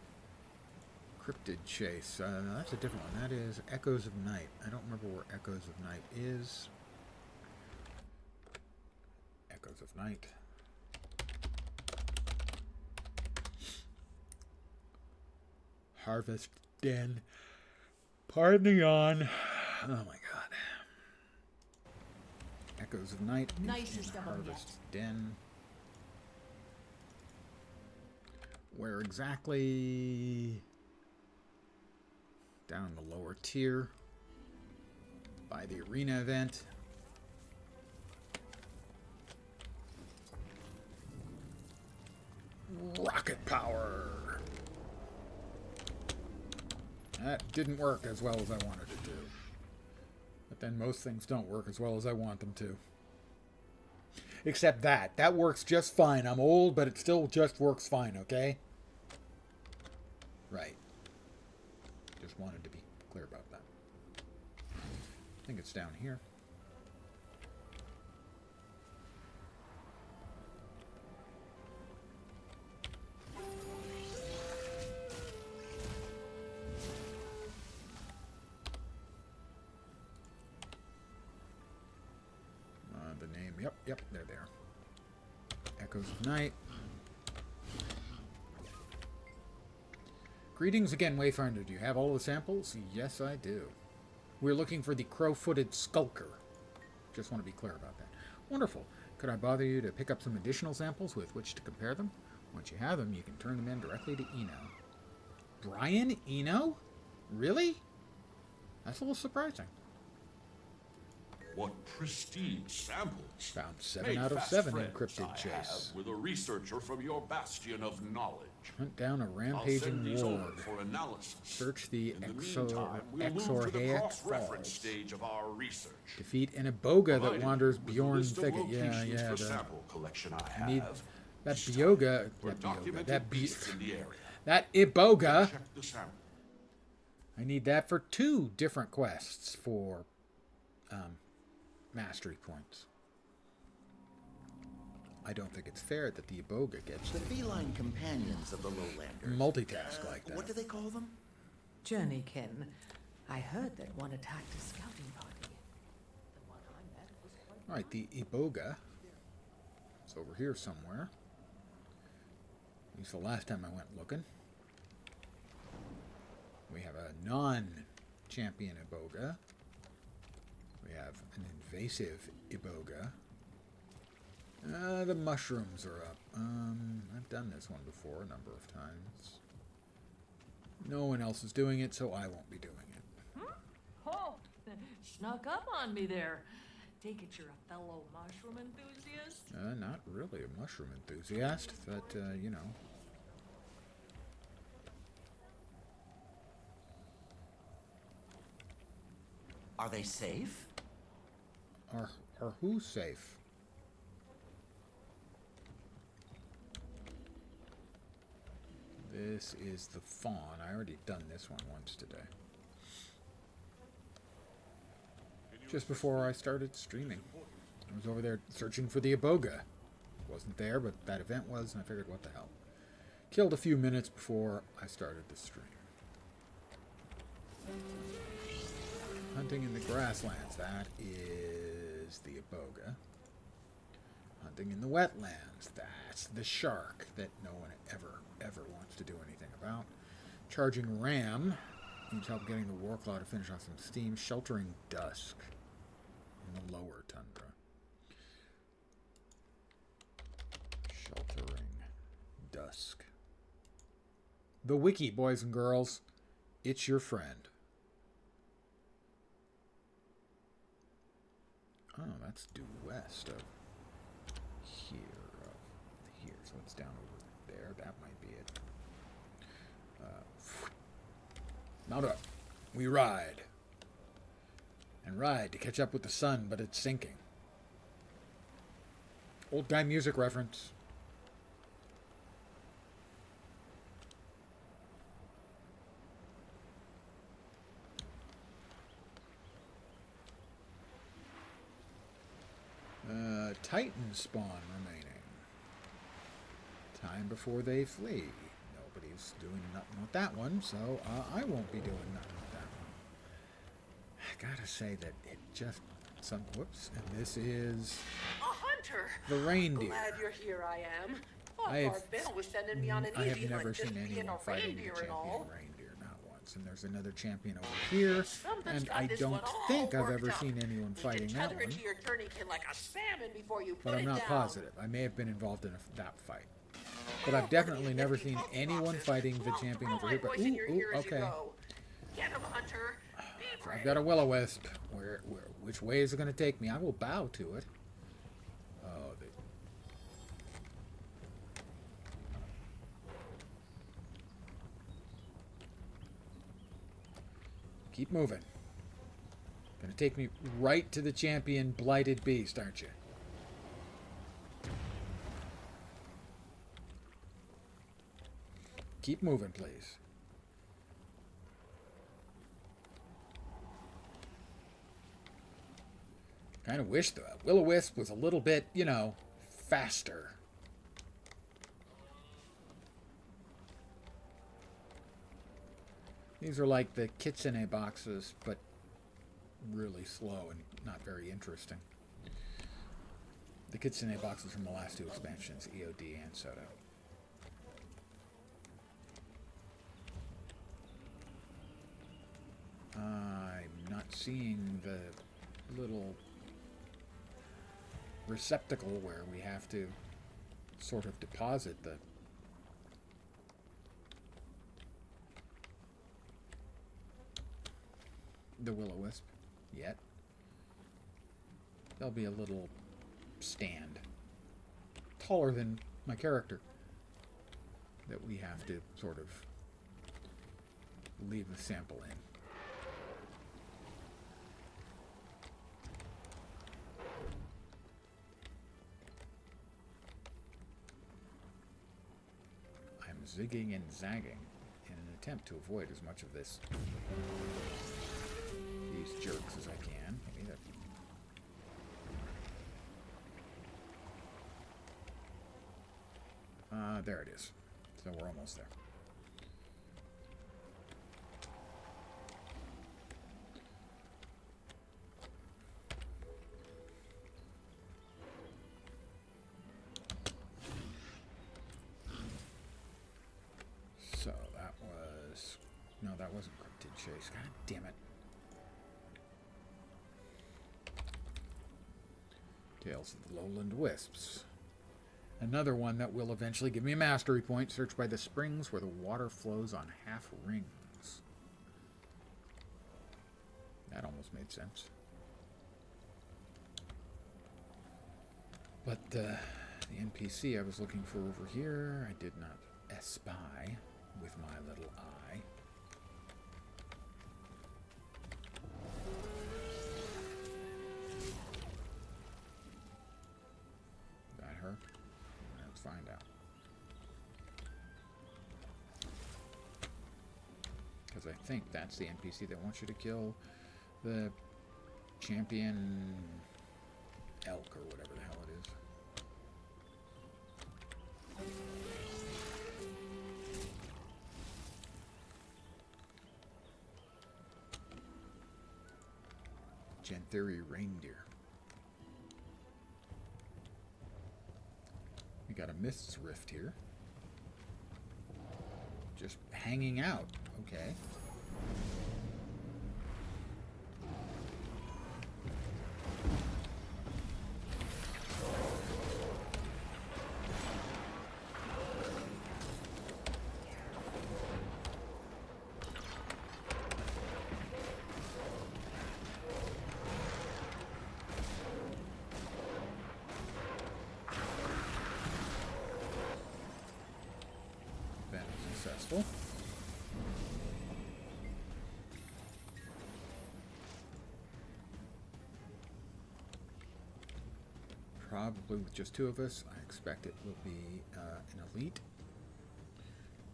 cryptid chase. No, that's a different one. That is Echoes of Night. I don't remember where Echoes of Night is. Echoes of Night. Harvest Den. Pardon the yawn. Oh my god. Echoes of Night is Nicest in of 'em Harvest Den. Where exactly? Down in the lower tier. By the arena event. Rocket power! That didn't work as well as I wanted it to. But then most things don't work as well as I want them to. Except that. That works just fine. I'm old, but it still just works fine, okay? Right. Just wanted to be clear about that. I think it's down here. The name, yep, they're there. Echoes of Night. Greetings again, Wayfinder. Do you have all the samples? Yes, I do. We're looking for the crow-footed skulker. Just want to be clear about that. Wonderful. Could I bother you to pick up some additional samples with which to compare them? Once you have them, you can turn them in directly to Eno. Brian Eno? Really? That's a little surprising. What pristine samples. Found 7 Made out of fast 7 in friends cryptid I chase. have with a researcher from your bastion of knowledge. Hunt down a I'll send rampaging these over ward. for analysis. Search the In the meantime, we'll move to the Exorhaic cross-reference Falls. stage of our research. Defeat an Iboga that Provided wanders with a Bjorn list of Thicket. Yeah. locations for The, sample collection I need have. that This time, Bioga. for documented That beasts in the area. That Iboga. Check the sample. I need that for 2 different quests for mastery points. I don't think it's fair that the Iboga gets The feline companions of the lowlanders. multitask like that. What do they call them? Journeykin. I heard that one attacked a scouting party. The one I met was quite... Alright, the Iboga. It's over here somewhere. At least the last time I went looking. We have a non-champion Iboga. We have an invasive Iboga. The mushrooms are up. I've done this one before a number of times. No one else is doing it, so I won't be doing it. Oh, snuck up on me there. Take it you're a fellow mushroom enthusiast? Not really a mushroom enthusiast, but, you know. Are they safe? Are who safe? This is the fawn. I already done this one once today. Just before I started streaming. I was over there searching for the Iboga. Wasn't there, but that event was, and I figured, what the hell. Killed a few minutes before I started the stream. Hunting in the grasslands. That is the Iboga. Hunting in the wetlands. That's the shark that no one ever wants to do anything about. Charging ram. Needs help getting the Warclaw to finish off some steam. Sheltering dusk. In the lower tundra. Sheltering The wiki, boys and girls. It's your friend. Oh, that's due west of here. Here, so it's down over there. That might be it. Mount up. We ride. And ride to catch up with the sun, but it's sinking. Old time music reference. Titan spawn remaining. Time before they flee. Nobody's doing nothing with that one, so I won't be doing nothing with that one. I gotta say that it just... whoops. And this is... A hunter! The reindeer. Glad you're here, I am. Thought I have- Lord Bell was sending me on an I have easy never hunt just seen being anyone a fighting the reindeer and champion all. reindeer, not once. And there's another champion over here, Something's and got I this don't one all think I've worked ever up. seen anyone Need to fighting that tether it one. to your tourniquet like a salmon before you But put I'm it not down. positive. I may have been involved in that fight. But I've definitely never seen anyone fighting the champion over here. But ooh, okay. Get him, hunter. I've got a will-o-wisp. Which way is it going to take me? I will bow to it. Oh, keep moving. Gonna take me right to the champion blighted beast, aren't you? Keep moving, please. Kind of wish the will-o-wisp was a little bit, you know, faster. These are like the kitsune boxes, but really slow and not very interesting. The kitsune boxes from the last two expansions, EOD and Soto. I'm not seeing the little receptacle where we have to sort of deposit the will-o-wisp yet. There'll be a little stand taller than my character that we have to sort of leave the sample in. I'm zigging and zagging in an attempt to avoid as much of these jerks as I can. Maybe that... there it is. So we're almost there. So that was... No, that wasn't Cryptid Chase. God damn it. Tales of the Lowland Wisps. Another one that will eventually give me a mastery point. Search by the springs where the water flows on half rings. That almost made sense. But the NPC I was looking for over here, I did not espy with my little eye. That her? Let's find out. Because I think that's the NPC that wants you to kill the champion elk or whatever the hell it is. Janthir reindeer. We got a Mist's Rift here. Just hanging out. Okay. successful. Probably with just 2 of us. I expect it will be an elite.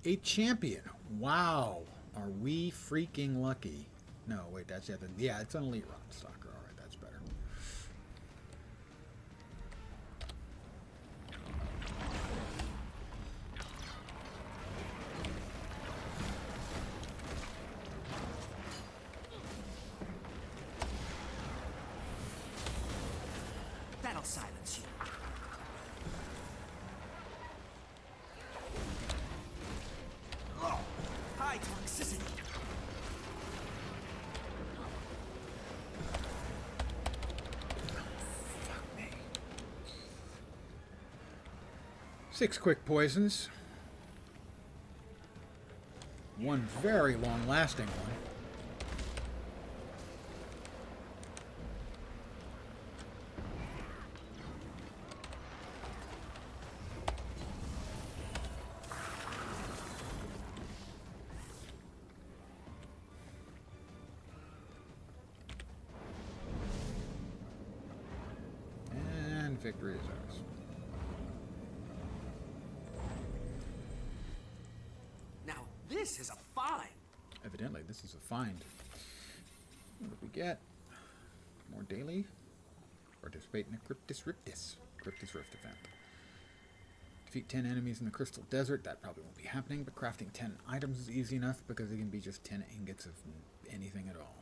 A champion. Wow. Are we freaking lucky? No, wait, that's the other. Yeah, it's an elite rod stalker. All right, that's better. That'll silence you. Oh, high toxicity. 6 quick poisons. 1 very long-lasting one. And victory is ours. Now this is a find. Evidently, this is a find. What do we get? More daily? Participate in a Cryptis Rift event. Defeat 10 enemies in the Crystal Desert. That probably won't be happening, but crafting 10 items is easy enough because it can be just 10 ingots of anything at all.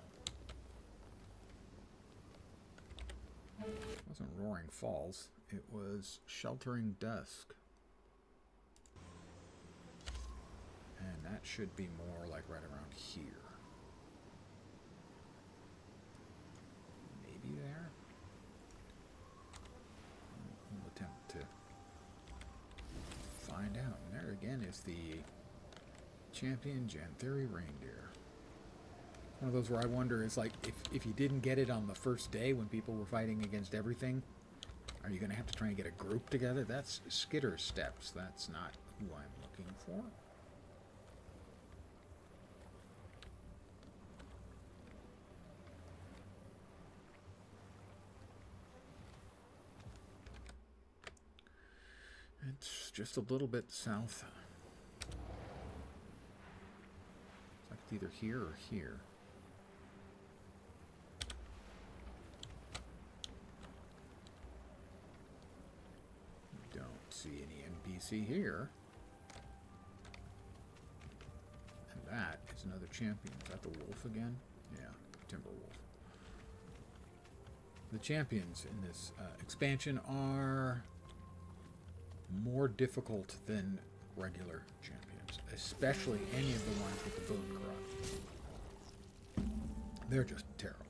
It wasn't Roaring Falls. It was Sheltering Dusk. And that should be more like right around here. Maybe there? We'll attempt to find out. And there again is the champion Janthir Reindeer. One of those where I wonder is like, if you didn't get it on the first day when people were fighting against everything, are you going to have to try and get a group together? That's Skitter Steps. That's not who I'm looking for. It's just a little bit south. It's like it's either here or here. Don't see any NPC here. And that is another champion. Is that the wolf again? Yeah, Timberwolf. The champions in this expansion are more difficult than regular champions, especially any of the ones with the bone corrupt. They're just terrible.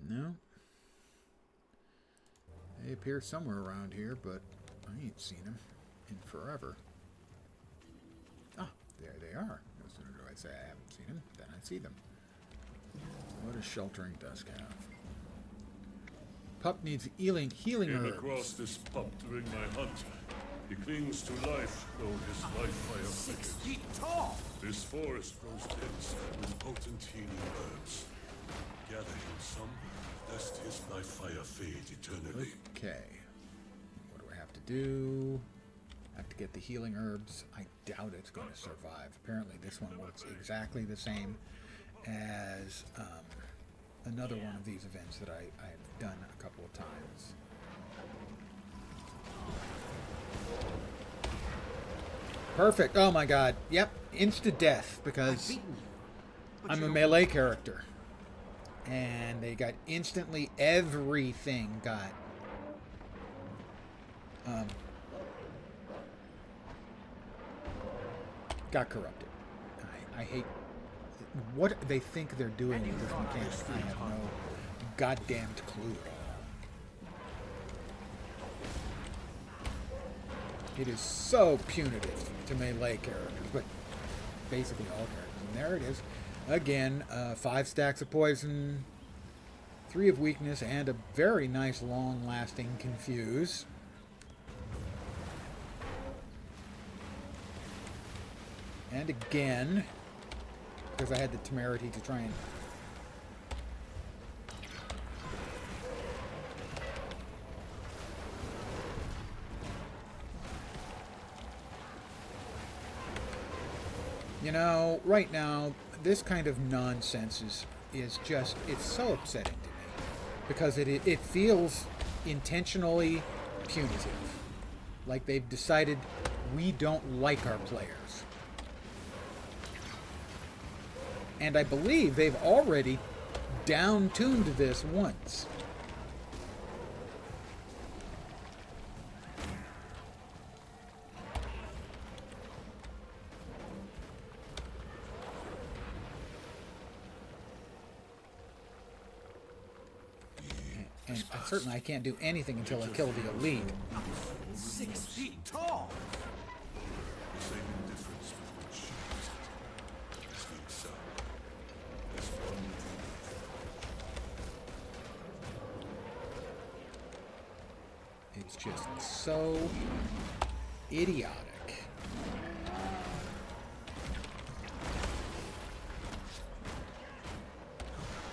No. They appear somewhere around here, but I ain't seen them in forever. Ah, there they are. No sooner do I say I haven't seen them, then I see them. What does Sheltering Dusk have? Pup needs healing Came herbs. across this pup during my hunt. He clings to life, though his life fire 6 flickers. feet tall. This forest grows dense with potent healing herbs. Gather him some, lest his life fire fade eternally. Okay. What do I have to do? I have to get the healing herbs. I doubt it's going to survive. Apparently this one works exactly the same as another one of these events that I've done a couple of times. Perfect. Oh my god. Yep. Insta-death because I'm a melee character. And they got instantly everything got corrupted. I hate what they think they're doing with this mechanic. I have no goddamned clue at all. It is so punitive to melee characters, but basically all characters. And there it is. Again, 5 stacks of poison, 3 of weakness, and a very nice long-lasting confuse. And again, because I had the temerity to try and... You know, right now, this kind of nonsense is just, it's so upsetting to me. Because it feels intentionally punitive. Like they've decided we don't like our players. And I believe they've already down-tuned this once. And certainly I can't do anything until I kill the elite. 6 feet tall. The same difference between shields. As the sun. As one It's just so idiotic.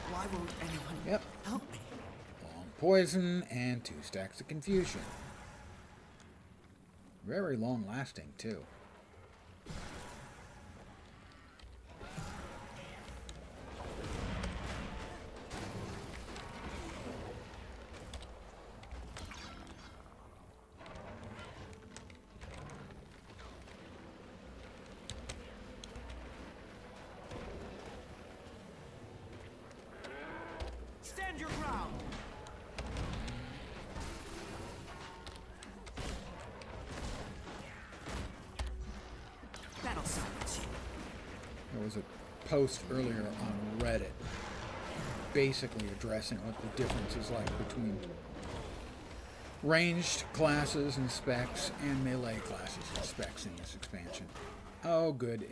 Why won't anyone Yep. help me? Long poison and 2 stacks of confusion. Very long lasting too. Stand your ground. That'll silence you. There was a post earlier on Reddit basically addressing what the difference is like between ranged classes and specs and melee classes and specs in this expansion. Oh, good.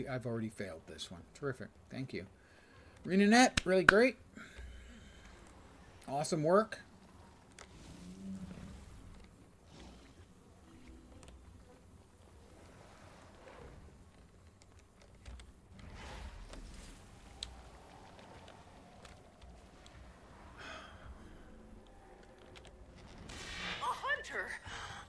I've already failed this one. Terrific. Thank you. RenaNet, really great. Awesome work. A hunter!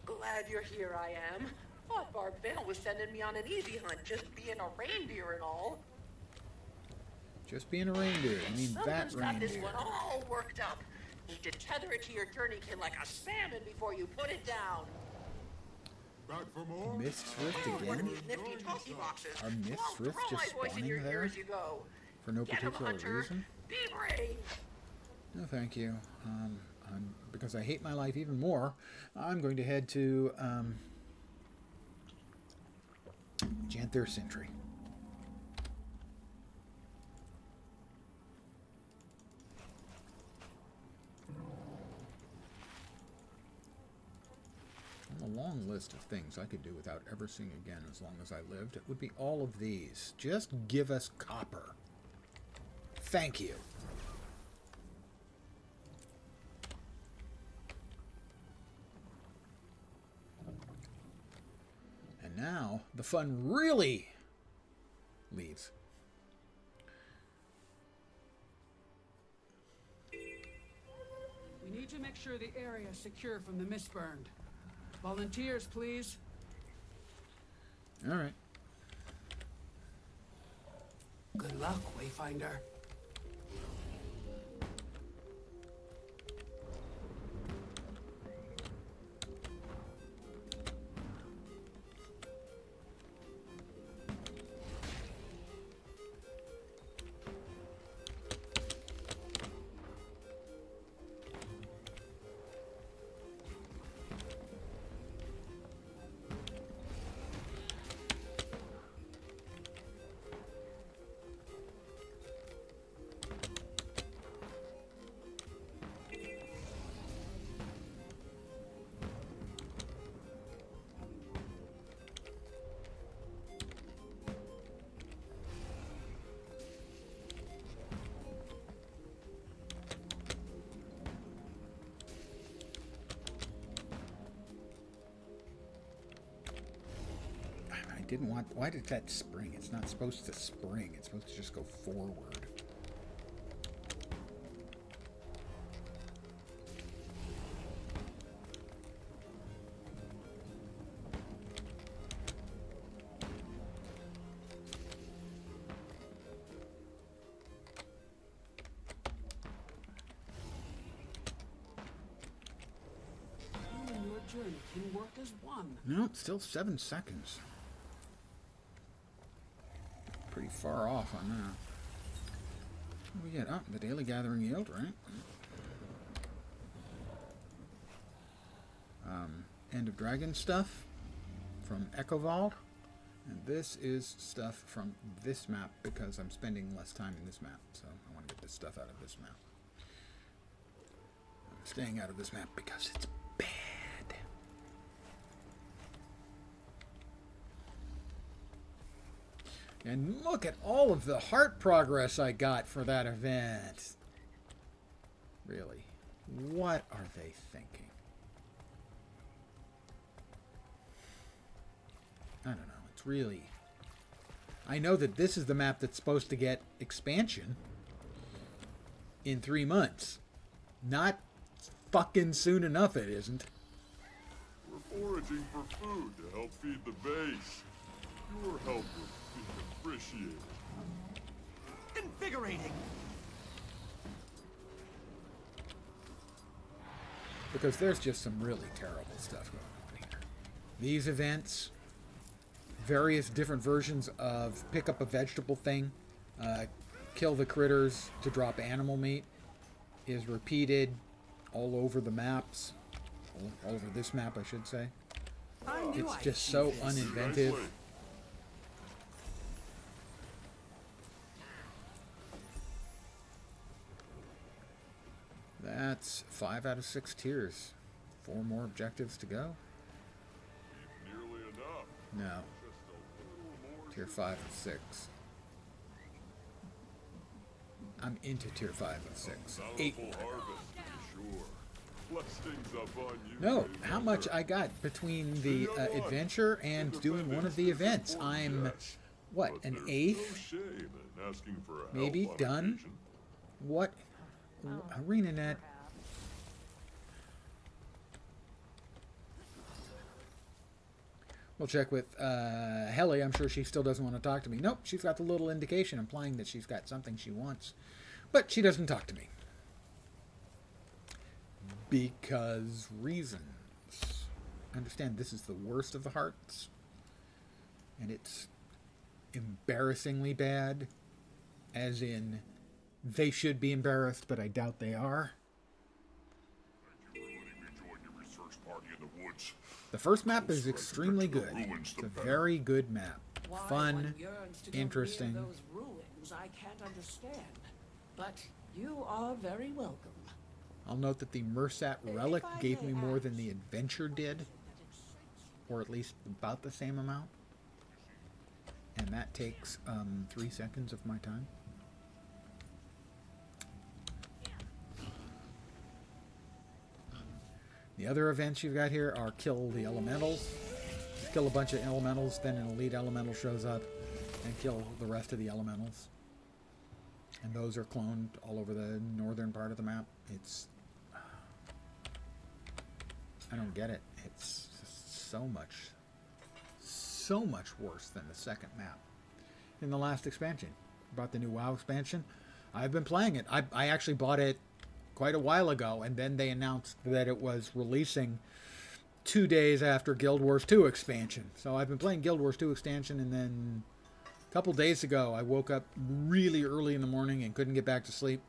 Glad you're here, I am. Thought Barbell was sending me on an easy hunt, just being a reindeer and all. Just being a reindeer. I mean, that Someone's got this reindeer. one all worked up. Need to tether it to your journeykin like a salmon before you put it down. Back for more? Mist's Rift One of again? these nifty talkie boxes. Are Mist's Won't Rift throw just my voice in your spawning ear there? as you go. For no Get 'em, particular hunter. reason? Be brave. No, thank you. Because I hate my life even more, I'm going to head to Janthir Sentry. On the long list of things I could do without ever seeing again as long as I lived, it would be all of these. Just give us copper. Thank you. And now, the fun really leaves. We need to make sure the area is secure from the mist burned. Volunteers, please. All right. Good luck, Wayfinder. didn't want... Why did that spring? It's not supposed to spring. It's supposed to just go forward. You and your journey can work as one. No, still 7 seconds. Pretty far off on that. What do we get? Oh, the daily gathering yield, right? End of Dragon stuff from Echo Vault. And this is stuff from this map because I'm spending less time in this map. So I want to get this stuff out of this map. I'm staying out of this map because it's bad. And look at all of the heart progress I got for that event. Really, what are they thinking? I don't know. It's really... I know that this is the map that's supposed to get expansion in 3 months. Not fucking soon enough, it isn't. We're foraging for food to help feed the base. Your help would be appreciated. Invigorating. Because there's just some really terrible stuff going on here. These events, various different versions of pick up a vegetable thing, kill the critters to drop animal meat, is repeated all over the maps. All over this map, I should say. It's just so uninventive. That's 5 out of 6 tiers. 4 more objectives to go. Nearly enough. No. Tier 5 of 6. I'm into tier 5 of 6. 8. No, how much I got between the adventure and doing one of the events. I'm, what, an 8th? Maybe done? What? ArenaNet. We'll check with Helly. I'm sure she still doesn't want to talk to me. Nope, she's got the little indication implying that she's got something she wants. But she doesn't talk to me. Because reasons. I understand this is the worst of the hearts. And it's embarrassingly bad. As in, they should be embarrassed, but I doubt they are. The first map is extremely good. It's a very good map. Fun, interesting. Those ruins I can't understand, but you are very welcome. I'll note that the Mersat Relic gave me more than the Adventure did, or at least about the same amount. And that takes 3 seconds of my time. The other events you've got here are kill the elementals. Just kill a bunch of elementals, then an elite elemental shows up and kill the rest of the elementals. And those are cloned all over the northern part of the map. It's... I don't get it. It's just so much worse than the second map. In the last expansion. Bought the new WoW expansion. I've been playing it. I actually bought it quite a while ago, and then they announced that it was releasing 2 days after Guild Wars 2 expansion. So I've been playing Guild Wars 2 expansion, and then a couple days ago I woke up really early in the morning and couldn't get back to sleep.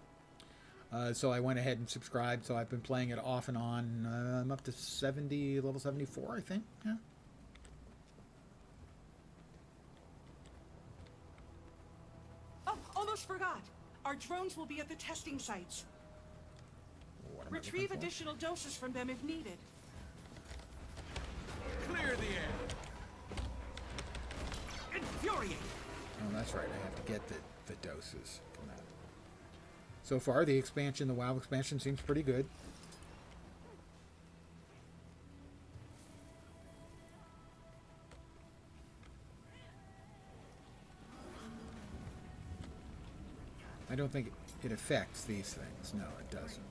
So I went ahead and subscribed, so I've been playing it off and on. I'm up to 70, level 74, I think. Yeah. Oh, almost forgot. Our drones will be at the testing sites. Retrieve additional doses from them if needed. Clear the air. Infuriating. Oh, that's right. I have to get the doses from that. So far, the expansion, the WoW expansion, seems pretty good. I don't think it affects these things. No, it doesn't.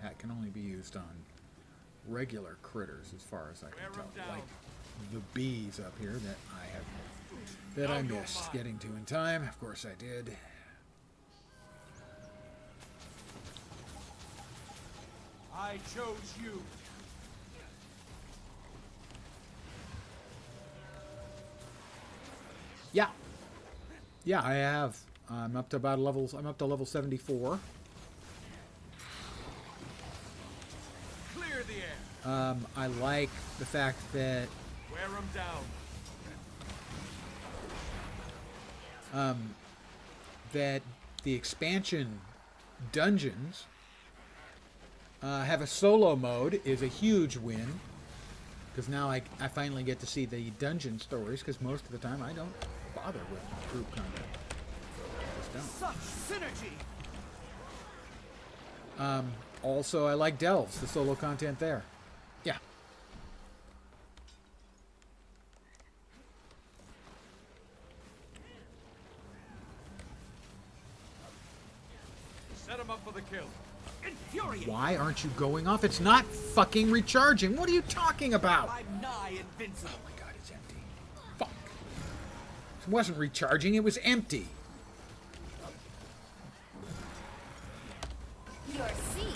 It can only be used on regular critters, as far as I can tell. Like the bees up here that I missed getting to in time. Of course I did. I chose you. Yeah. Yeah, I have. I'm up to level 74. Clear the air. I like the fact that Wear 'em down. that the expansion dungeons have a solo mode is a huge win, because now I finally get to see the dungeon stories, because most of the time I don't bother with group content. Just don't. Such synergy. Also, I like Delves, the solo content there. Yeah. Set 'em up for the kill. Infuriate. Why aren't you going off? It's not fucking recharging. What are you talking about? I'm nigh invincible. Oh my god, it's empty. Fuck. It wasn't recharging, it was empty. Your seat.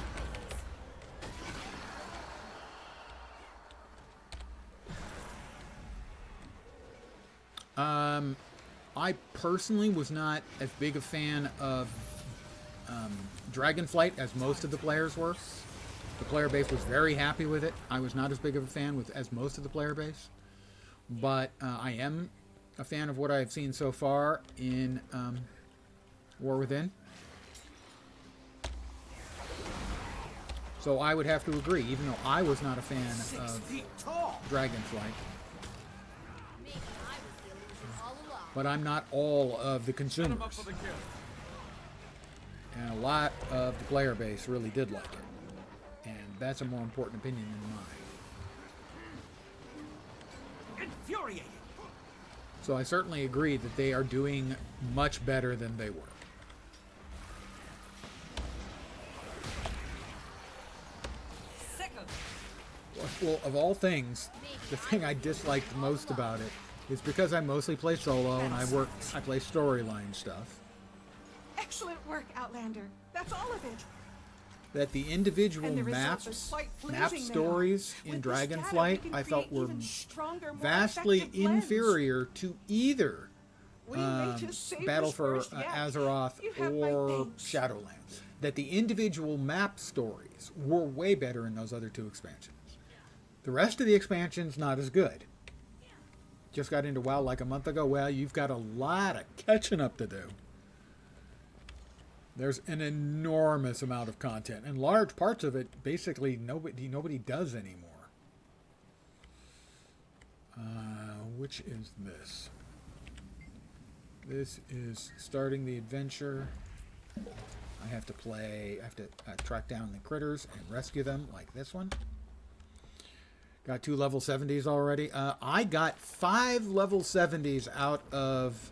I personally was not as big a fan of Dragonflight as most of the players were. The player base was very happy with it. I was not as big of a fan as most of the player base. But I am a fan of what I've seen so far in War Within. So I would have to agree, even though I was not a fan of Dragonflight. Maybe I was the illusion all along. But I'm not all of the consumers. And a lot of the player base really did like it. And that's a more important opinion than mine. Infuriating. So I certainly agree that they are doing much better than they were. Well, of all things, the thing I disliked most about it is because I mostly play solo and I play storyline stuff. Excellent work, Outlander. That's all of it. That the individual And the results are map quite pleasing now. stories in With this data, Dragonflight we can I felt create were even stronger, more vastly effective blends. inferior to either We may just save Battle this for first yet. Azeroth You have my or thanks. Shadowlands. That the individual map stories were way better in those other two expansions. The rest of the expansions, not as good. Just got into WoW like a month ago. Well, you've got a lot of catching up to do. There's an enormous amount of content, and large parts of it, basically, nobody does anymore. Which is this? This is starting the adventure. I have to track down the critters and rescue them, like this one. Got 2 level 70s already. I got 5 level 70s out of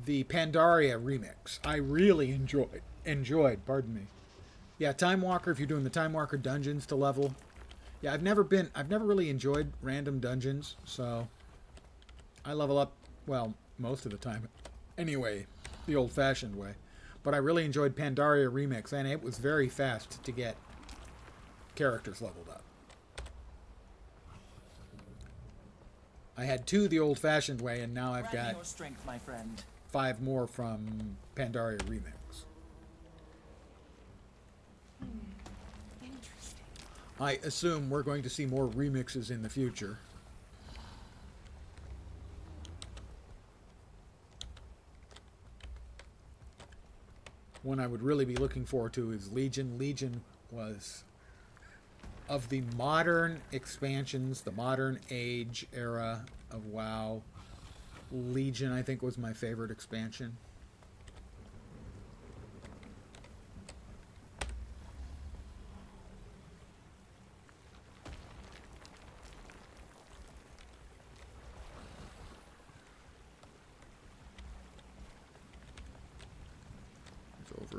the Pandaria remix. I really enjoyed, pardon me. Yeah, Time Walker, if you're doing the Time Walker dungeons to level. Yeah, I've never really enjoyed random dungeons, so I level up, well, most of the time. Anyway, the old-fashioned way. But I really enjoyed Pandaria Remix, and it was very fast to get characters leveled up. I had 2 the old-fashioned way, and now I've got Your strength, my friend. 5 more from Pandaria Remix. Interesting. I assume we're going to see more remixes in the future. One I would really be looking forward to is Legion. Legion was, of the modern expansions, the modern age era of WoW, Legion I think was my favorite expansion.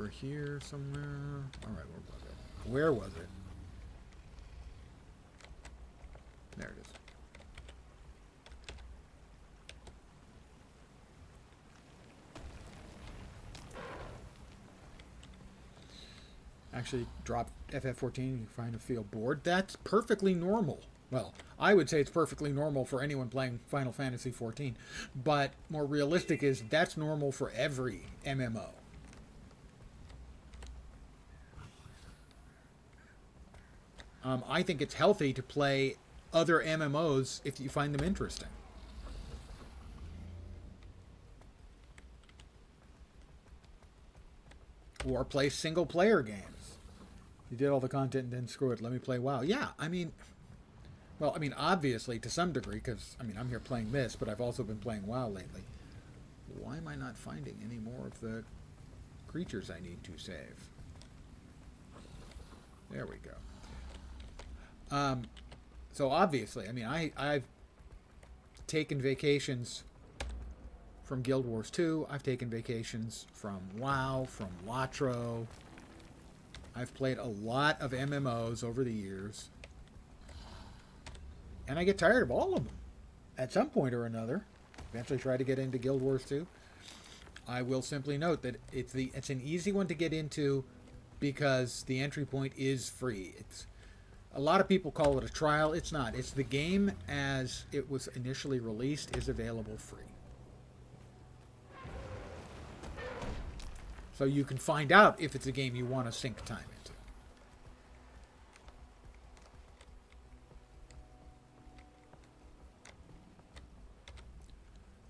over here somewhere. Alright, where was it? Where was it? There it is. Actually, drop FF14, you find a feel bored. That's perfectly normal. Well, I would say it's perfectly normal for anyone playing Final Fantasy XIV, but more realistic is that's normal for every MMO. I think it's healthy to play other MMOs if you find them interesting. Or play single-player games. You did all the content and then screw it, let me play WoW. Yeah, I mean... Well, I mean, obviously, to some degree, because, I mean, I'm here playing this, but I've also been playing WoW lately. Why am I not finding any more of the creatures I need to save? There we go. So, obviously, I mean, I've taken vacations from Guild Wars 2. I've taken vacations from WoW, from Latro. I've played a lot of MMOs over the years. And I get tired of all of them at some point or another. Eventually try to get into Guild Wars 2. I will simply note that it's an easy one to get into because the entry point is free. It's a lot of people call it a trial. It's not. It's the game as it was initially released is available free. So you can find out if it's a game you want to sink time into.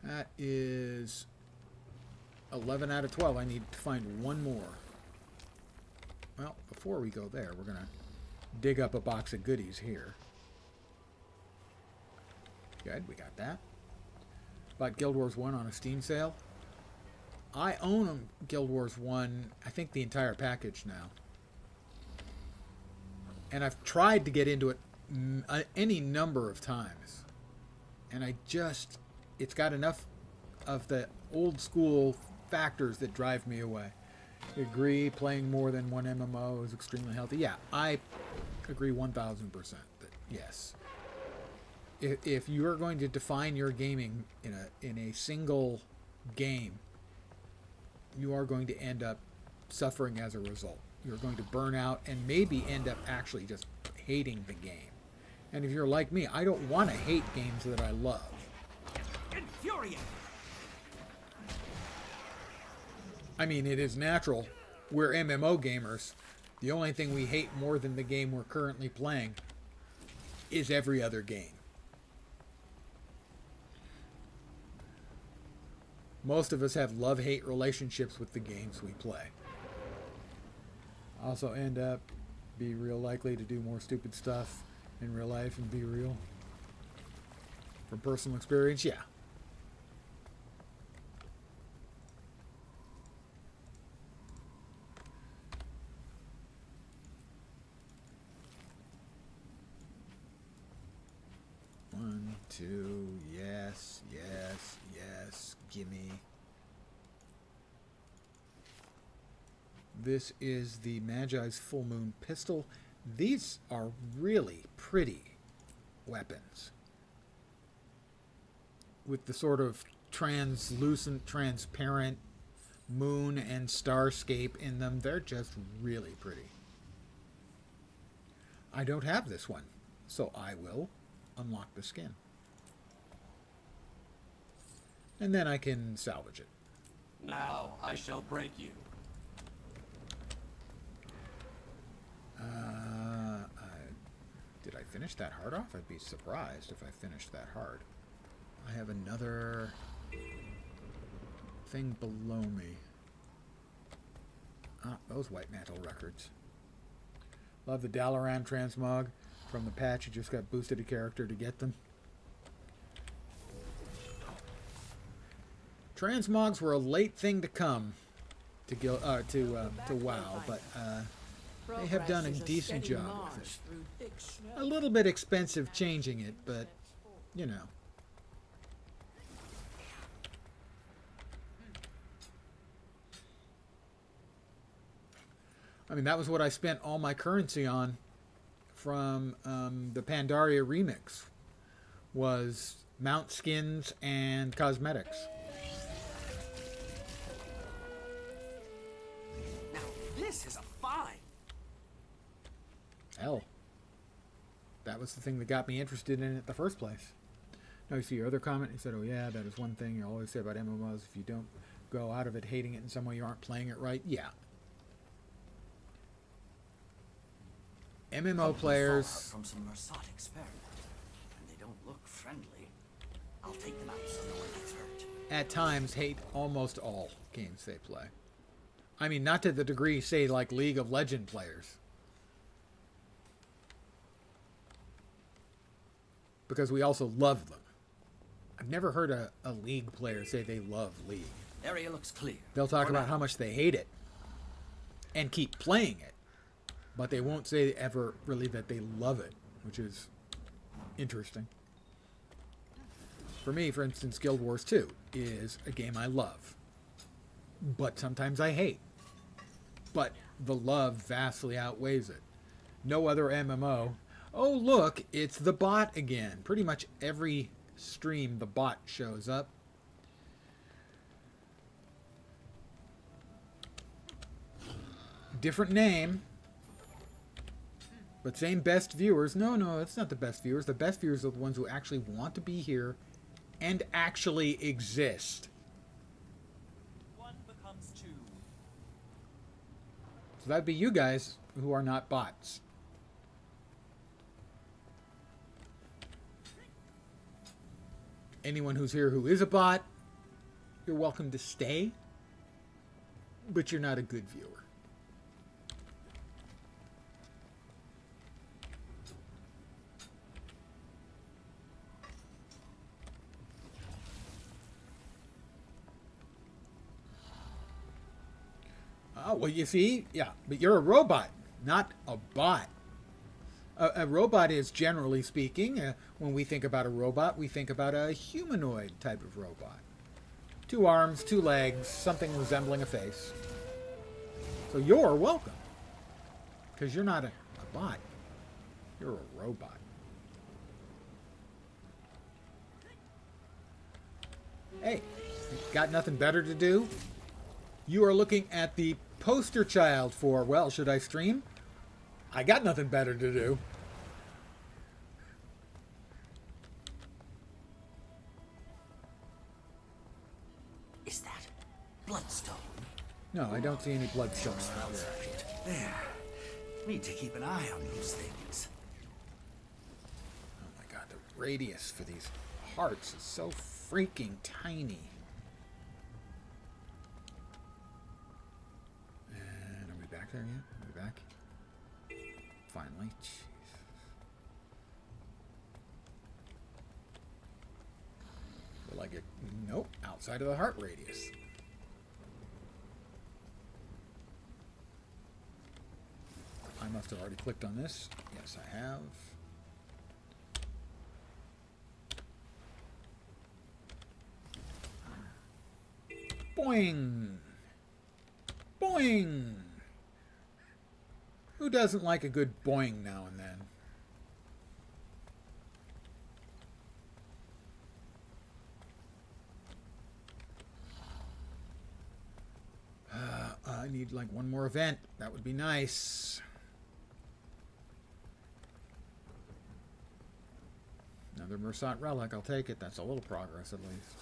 That is 11 out of 12. I need to find one more. Well, before we go there, we're going to dig up a box of goodies here. Good, we got that. Bought Guild Wars 1 on a Steam sale. I own Guild Wars 1, I think the entire package now. And I've tried to get into it any number of times. And it's got enough of the old school factors that drive me away. I agree, playing more than one MMO is extremely healthy. Yeah, I agree 1000% that yes. If you are going to define your gaming in a single game, you are going to end up suffering as a result. You're going to burn out and maybe end up actually just hating the game. And if you're like me, I don't want to hate games that I love. Infuriating. I mean, it is natural. We're MMO gamers. The only thing we hate more than the game we're currently playing is every other game. Most of us have love-hate relationships with the games we play. Also end up be real likely to do more stupid stuff in real life and be real. From personal experience, yeah. One, two, yes, yes, yes, gimme. This is the Magi's Full Moon Pistol. These are really pretty weapons. With the sort of translucent, transparent moon and starscape in them. They're just really pretty. I don't have this one, so I will unlock the skin. And then I can salvage it. Now I shall break you. Did I finish that hard off? I'd be surprised if I finished that hard. I have another thing below me. Ah, those White Mantle records. Love the Dalaran transmog. From the patch, you just got boosted a character to get them. Transmogs were a late thing to come to WoW, but they have done a decent job with it. A little bit expensive changing it, but you know. I mean, that was what I spent all my currency on from the Pandaria remix, was mount skins and cosmetics. Now this is a find. Hell, that was the thing that got me interested in it in the first place. Now you see your other comment. He said, "Oh yeah, that is one thing you always say about MMOs. If you don't go out of it hating it in some way, you aren't playing it right." Yeah. MMO players from some Mersat experiment, and they don't look friendly. I'll take them out so no one gets hurt. at times hate almost all games they play. I mean, not to the degree, say, like League of Legends players. Because we also love them. I've never heard a League player say they love League. Area looks clear. They'll talk about how much they hate it and keep playing it, but they won't say ever really that they love it, which is interesting. For me, for instance, Guild Wars 2 is a game I love, but sometimes I hate. But the love vastly outweighs it. No other MMO. Oh, look, it's the bot again. Pretty much every stream, the bot shows up. Different name, but same best viewers. No, it's not the best viewers. The best viewers are the ones who actually want to be here and actually exist. One becomes two. So that'd be you guys who are not bots. Anyone who's here who is a bot, you're welcome to stay, but you're not a good viewer. Oh, well, you see, yeah, but you're a robot, not a bot. A robot is, generally speaking, when we think about a robot, we think about a humanoid type of robot. 2 arms, 2 legs, something resembling a face. So you're welcome. Because you're not a bot. You're a robot. Hey, got nothing better to do? You are looking at the poster child for, well, should I stream? I got nothing better to do. Is that bloodstone? No, I don't see any bloodstone. There. Need to keep an eye on those things. Oh my god, the radius for these hearts is so freaking tiny. And are we back there yet? Are we back? Finally. Jeez. We're like a, nope, outside of the heart radius. I must have already clicked on this. Yes, I have. Boing! Boing! Who doesn't like a good boing now and then? I need like one more event. That would be nice. Another Mersat relic. I'll take it. That's a little progress at least.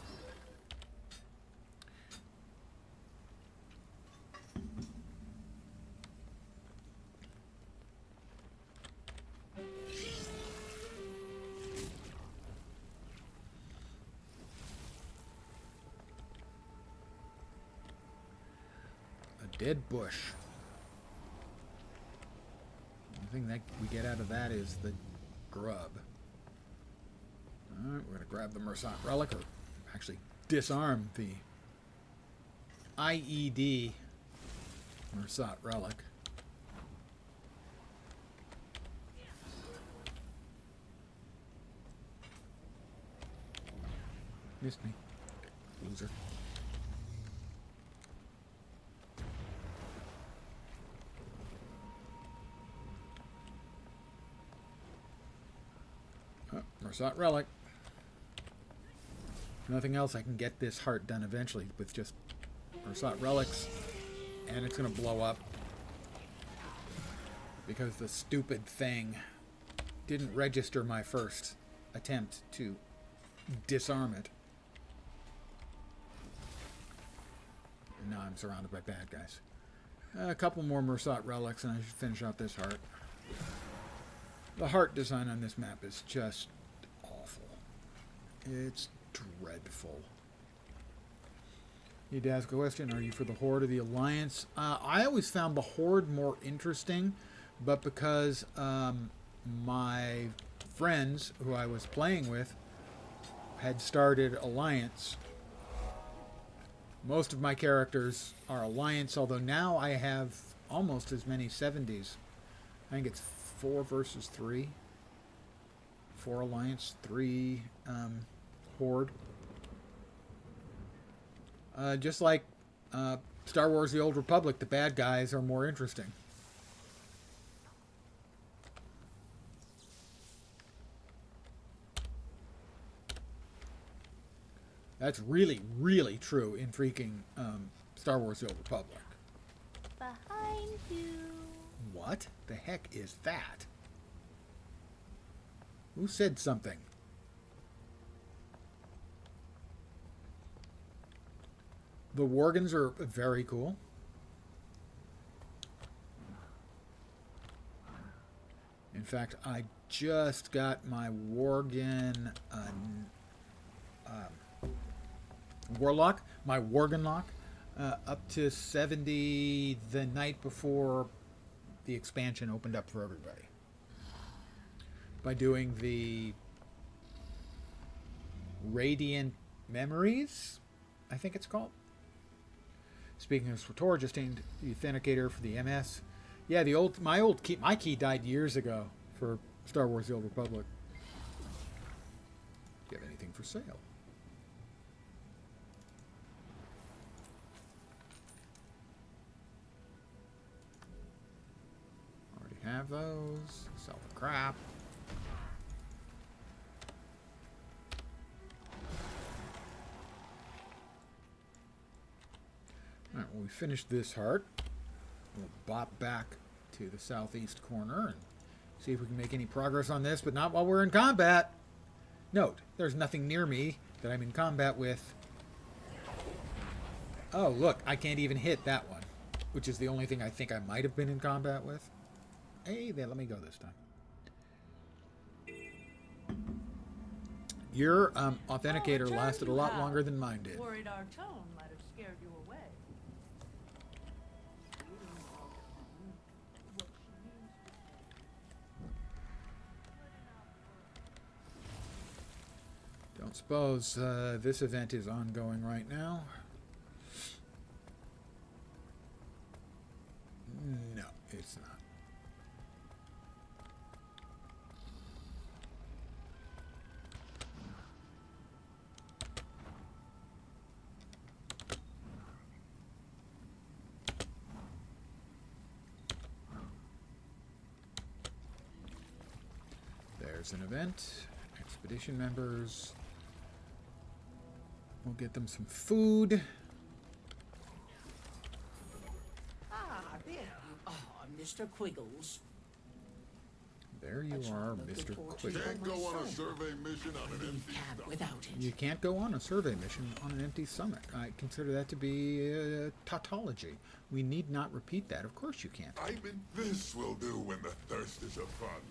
Dead bush. The thing that we get out of that is the grub. Alright, we're going to grab the Mersat relic, or actually disarm the IED Mersat relic. Missed me. Loser. Mersat Relic. Nothing else. I can get this heart done eventually with just Mersat Relics. And it's going to blow up. Because the stupid thing didn't register my first attempt to disarm it. And now I'm surrounded by bad guys. A couple more Mersat Relics and I should finish out this heart. The heart design on this map is just awful. It's dreadful. Need to ask a question. Are you for the Horde or the Alliance? I always found the Horde more interesting, but because my friends who I was playing with had started Alliance, most of my characters are Alliance, although now I have almost as many 70s. I think it's 4 versus 3. 4 Alliance, 3 Horde. Just like Star Wars The Old Republic, the bad guys are more interesting. That's really, really true in freaking Star Wars The Old Republic. Behind you. What the heck is that? Who said something? The Worgans are very cool. In fact, I just got my Worgan Warlock, my Worgan Lock, up to 70 the night before the expansion opened up for everybody. By doing the Radiant Memories, I think it's called. Speaking of SWTOR, just named the Authenticator for the MS. Yeah, my key died years ago for Star Wars The Old Republic. Do you have anything for sale? Already have those. Sell the crap. Alright, well, we finished this heart. We'll bop back to the southeast corner and see if we can make any progress on this, but not while we're in combat. Note, there's nothing near me that I'm in combat with. Oh, look, I can't even hit that one, which is the only thing I think I might have been in combat with. Hey, there, let me go this time. Your authenticator lasted a lot longer than mine did. Worried our tone might have scared you away. Don't suppose this event is ongoing right now. No, it's not. There's an event. Expedition members. We'll get them some food. Ah, there. Oh, Mr. Quiggles. There you are, Mr. Quiggles. Can't go on a survey mission on an empty stomach. Without it. You can't go on a survey mission on an empty stomach. I consider that to be tautology. We need not repeat that. Of course you can't. This will do when the thirst is upon.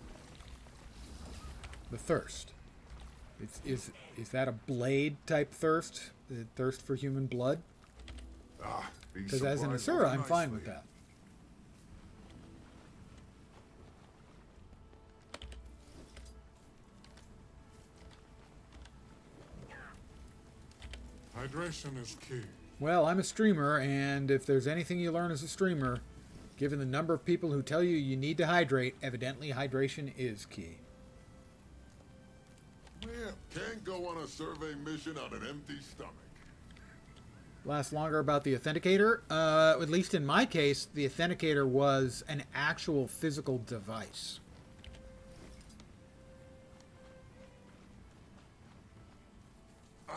The thirst. Is that a blade type thirst? The thirst for human blood? Because as an Asura, I'm fine with that. Hydration is key. Well, I'm a streamer, and if there's anything you learn as a streamer, given the number of people who tell you you need to hydrate, evidently hydration is key. Well, can't go on a survey mission on an empty stomach. Last longer about the Authenticator. At least in my case, the Authenticator was an actual physical device.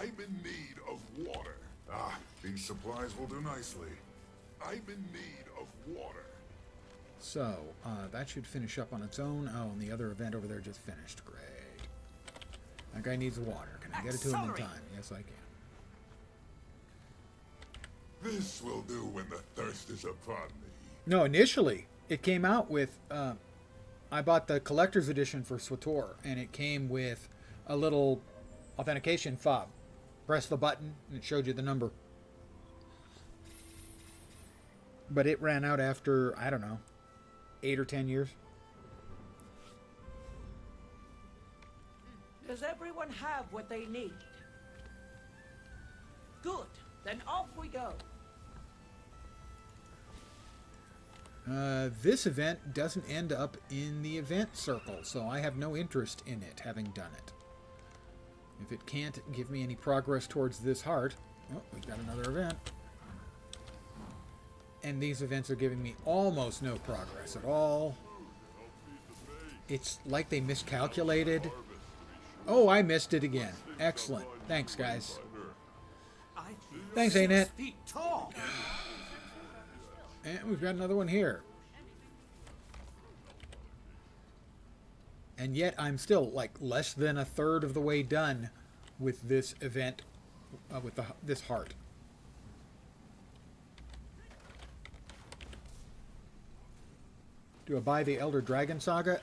I'm in need of water. Ah, these supplies will do nicely. I'm in need of water. So, that should finish up on its own. Oh, and the other event over there just finished. Great. That guy needs water. Can I get it to him in time? Yes, I can. This will do when the thirst is upon me. No, initially, it came out with... I bought the collector's edition for SWTOR, and it came with a little authentication fob. Press the button, and it showed you the number. But it ran out after, I don't know, 8 or 10 years. Does everyone have what they need? Good. Then off we go. This event doesn't end up in the event circle, so I have no interest in it, having done it. If it can't give me any progress towards this heart... Oh, we've got another event. And these events are giving me almost no progress at all. It's like they miscalculated. Oh, I missed it again. Excellent. Thanks, guys. Thanks, ain't it? And we've got another one here. And yet I'm still like less than a third of the way done with this event, with this heart. Do I buy the Elder Dragon Saga?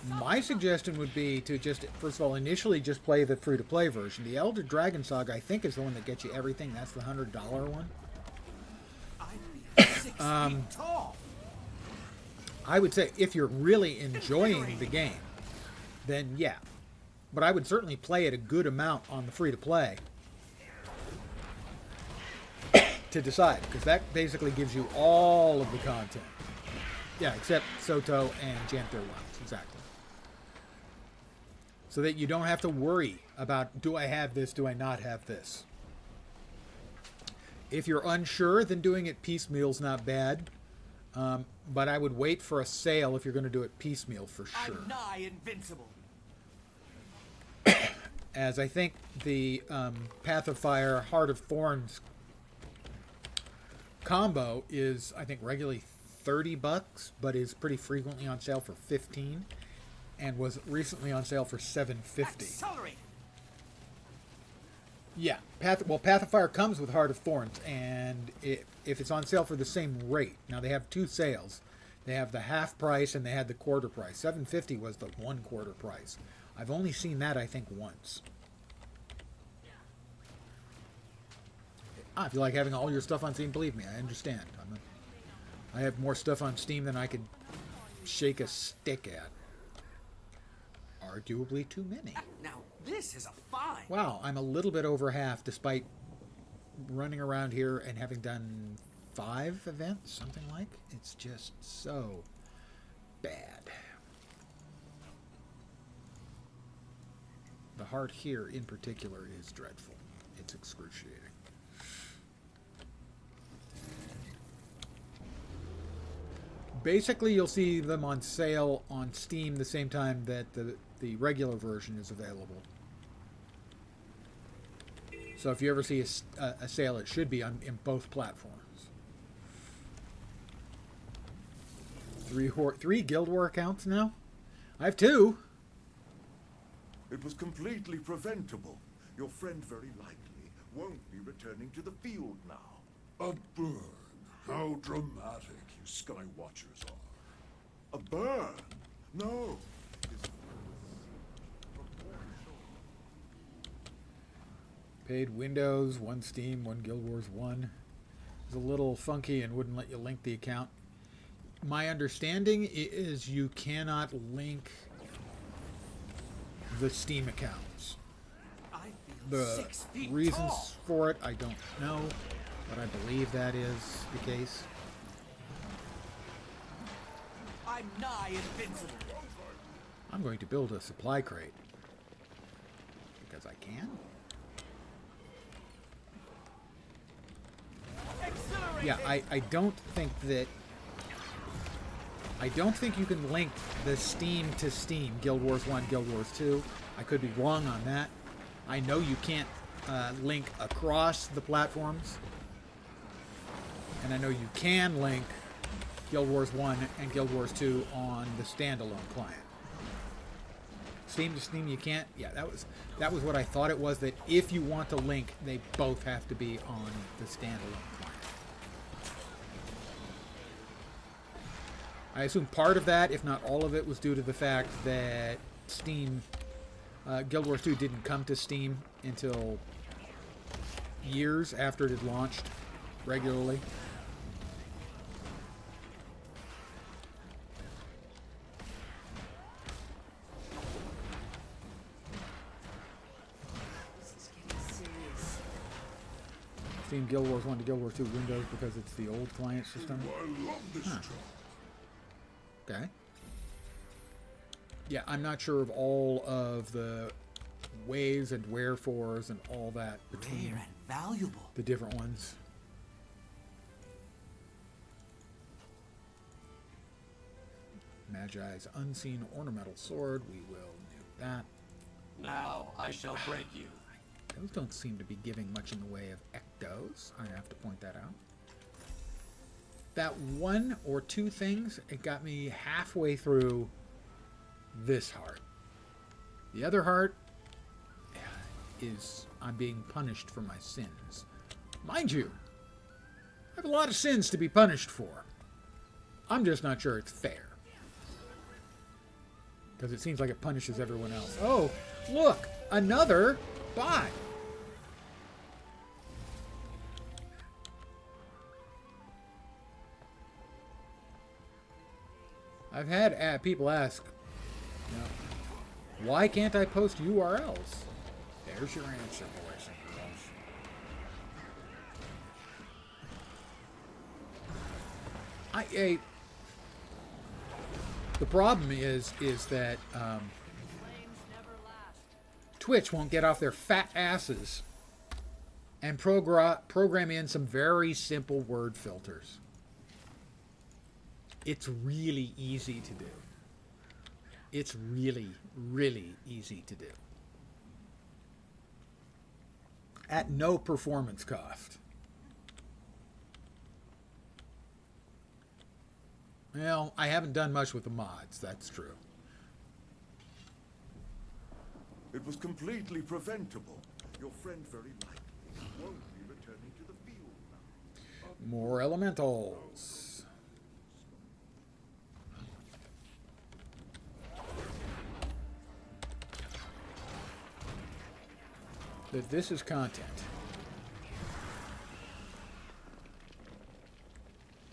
My suggestion would be to just, first of all, initially just play the free-to-play version. The Elder Dragon Saga, I think, is the one that gets you everything. That's the $100 one. I would say if you're really enjoying the game, then yeah. But I would certainly play it a good amount on the free-to-play to decide, because that basically gives you all of the content. Yeah, except Soto and Janthir Wilds, exactly. So that you don't have to worry about, do I have this, do I not have this? If you're unsure, then doing it piecemeal's not bad. But I would wait for a sale if you're going to do it piecemeal for sure. I'm nigh invincible. As I think the Path of Fire, Heart of Thorns combo is, I think, regularly $30, but is pretty frequently on sale for $15, and was recently on sale for $7.50. Accelerate. Yeah, Path of Fire comes with Heart of Thorns, and if it's on sale for the same rate, now they have two sales. They have the half price and they had the quarter price. $7.50 was the 1/4 price. I've only seen that, I think, once. If you like having all your stuff on Steam, believe me, I understand. I have more stuff on Steam than I could shake a stick at. Arguably too many. Now, this is a find. Wow, I'm a little bit over half, despite running around here and having done 5 events, something like. It's just so bad. The heart here, in particular, is dreadful. It's excruciating. Basically, you'll see them on sale on Steam the same time that the regular version is available. So if you ever see a sale, it should be in both platforms. 3 Guild War accounts now? I have 2. It was completely preventable. Your friend very likely won't be returning to the field now. A burn. How dramatic you Sky Watchers are. A burn? No. Paid Windows, 1 Steam, 1 Guild Wars 1. It's a little funky and wouldn't let you link the account. My understanding is you cannot link the Steam accounts. The reasons for it, I don't know, but I believe that is the case. I'm nigh invincible. I'm going to build a supply crate. Because I can. Yeah, I don't think that... I don't think you can link the Steam to Steam, Guild Wars 1, Guild Wars 2. I could be wrong on that. I know you can't link across the platforms. And I know you can link Guild Wars 1 and Guild Wars 2 on the standalone client. Steam to Steam, you can't. Yeah, that was what I thought it was. That if you want to link, they both have to be on the standalone client. I assume part of that, if not all of it, was due to the fact that Steam, Guild Wars 2 didn't come to Steam until years after it had launched regularly. Steam Guild Wars 1 to Guild Wars 2 Windows because it's the old client system. I love this job. Okay. Yeah, I'm not sure of all of the ways and wherefores and all that between Rare and valuable. the different ones. Magi's Unseen Ornamental Sword. We will do that. Now I shall break you. Those don't seem to be giving much in the way of ectos. I have to point that out. That one or two things, it got me halfway through this heart. The other heart is I'm being punished for my sins. Mind you, I have a lot of sins to be punished for. I'm just not sure it's fair. Because it seems like it punishes everyone else. Oh, look! Another bot! I've had people ask, you know, why can't I post URLs? There's your answer, boys and girls. The problem is that Twitch won't get off their fat asses and program in some very simple word filters. It's really easy to do. It's really, really easy to do. At no performance cost. Well, I haven't done much with the mods, that's true. It was completely preventable. Your friend very likely won't be returning to the field now. More elementals. That this is content.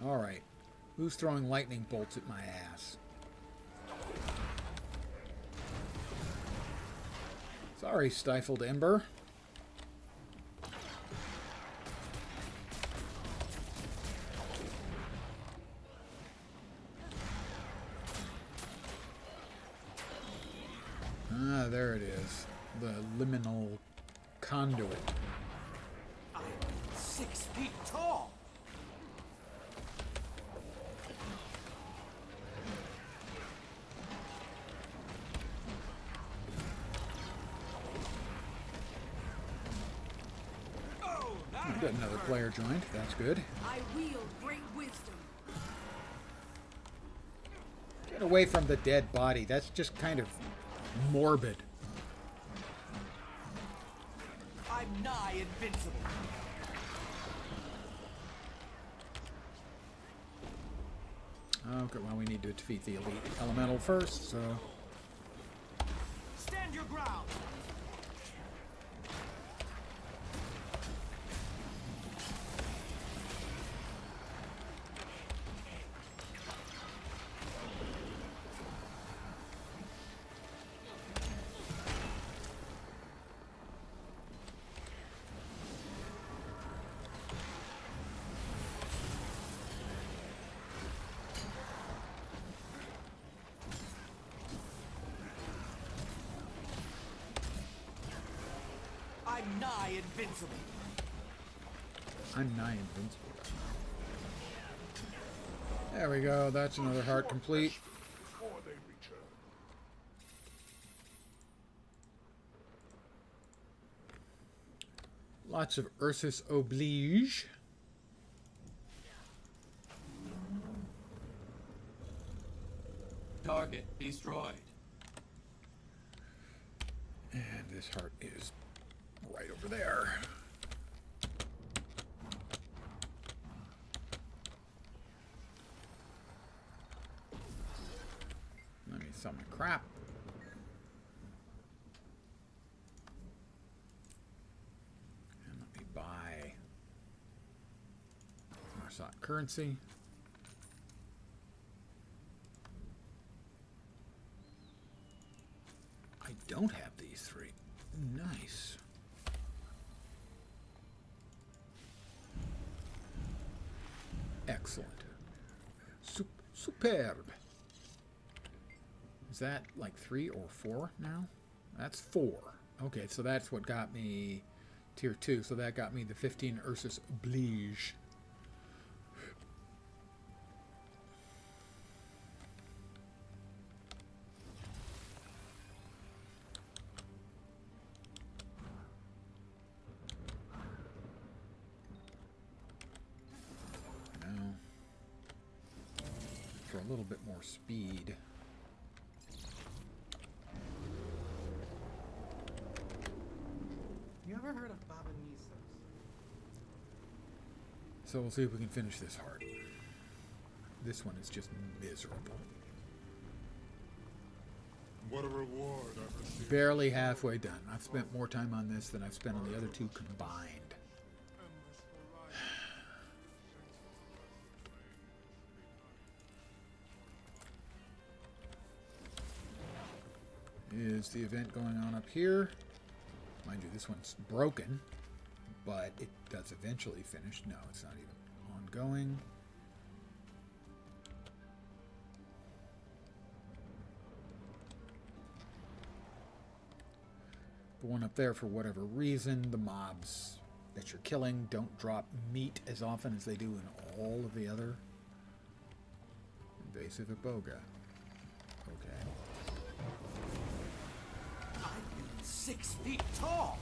Alright. Who's throwing lightning bolts at my ass? Sorry, stifled ember. Ah, there it is. The liminal conduit. I'm 6 feet tall. I've got another player joined. That's good. I wield great wisdom. Get away from the dead body. That's just kind of morbid. I'm nigh invincible. Okay, well, we need to defeat the elite elemental first, so... Stand your ground. I'm nigh invincible. I'm nigh invincible. There we go. That's another heart complete. Before they return. Lots of Ursus Oblige. Target destroyed. And this heart is right over there. Let me sell my crap. And let me buy Marsat currency. I don't have these three. Nice. Excellent. Superb. Is that like 3 or 4 now? That's 4. Okay, so that's what got me tier 2. So that got me the 15 Ursus Oblige. Now, for a little bit more speed. You ever heard of Baba Nisos? So we'll see if we can finish this hard. This one is just miserable. What a reward I've received. Barely halfway done. I've spent more time on this than I've spent on the other two combined. Is the event going on up here? Mind you, this one's broken, but it does eventually finish. No, it's not even ongoing. The one up there, for whatever reason, the mobs that you're killing don't drop meat as often as they do in all of the other. Invasive Iboga. Okay. 6 feet tall.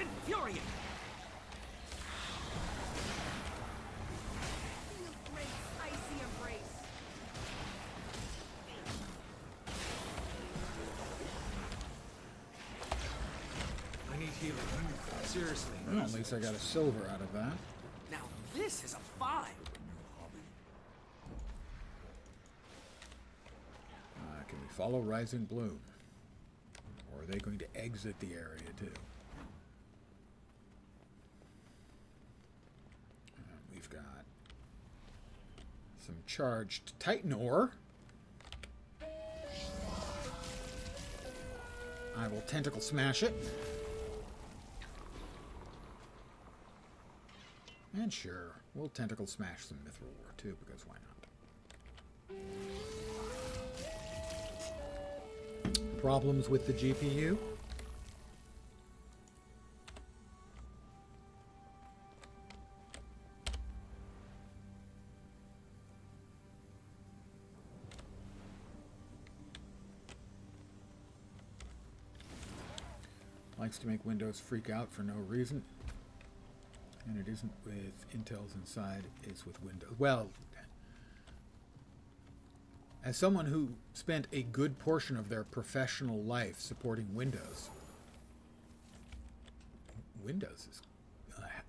Infuriate. Seriously. Well, at least I got a silver out of that. Now this is a find. Can we follow Rising Bloom? Or are they going to exit the area too? We've got some charged Titan ore. I will tentacle smash it. And sure, we'll tentacle smash some Mithril ore too, because why not? Problems with the GPU? Likes to make Windows freak out for no reason. And it isn't with Intel's inside, it's with Windows. Well, as someone who spent a good portion of their professional life supporting Windows, Windows is...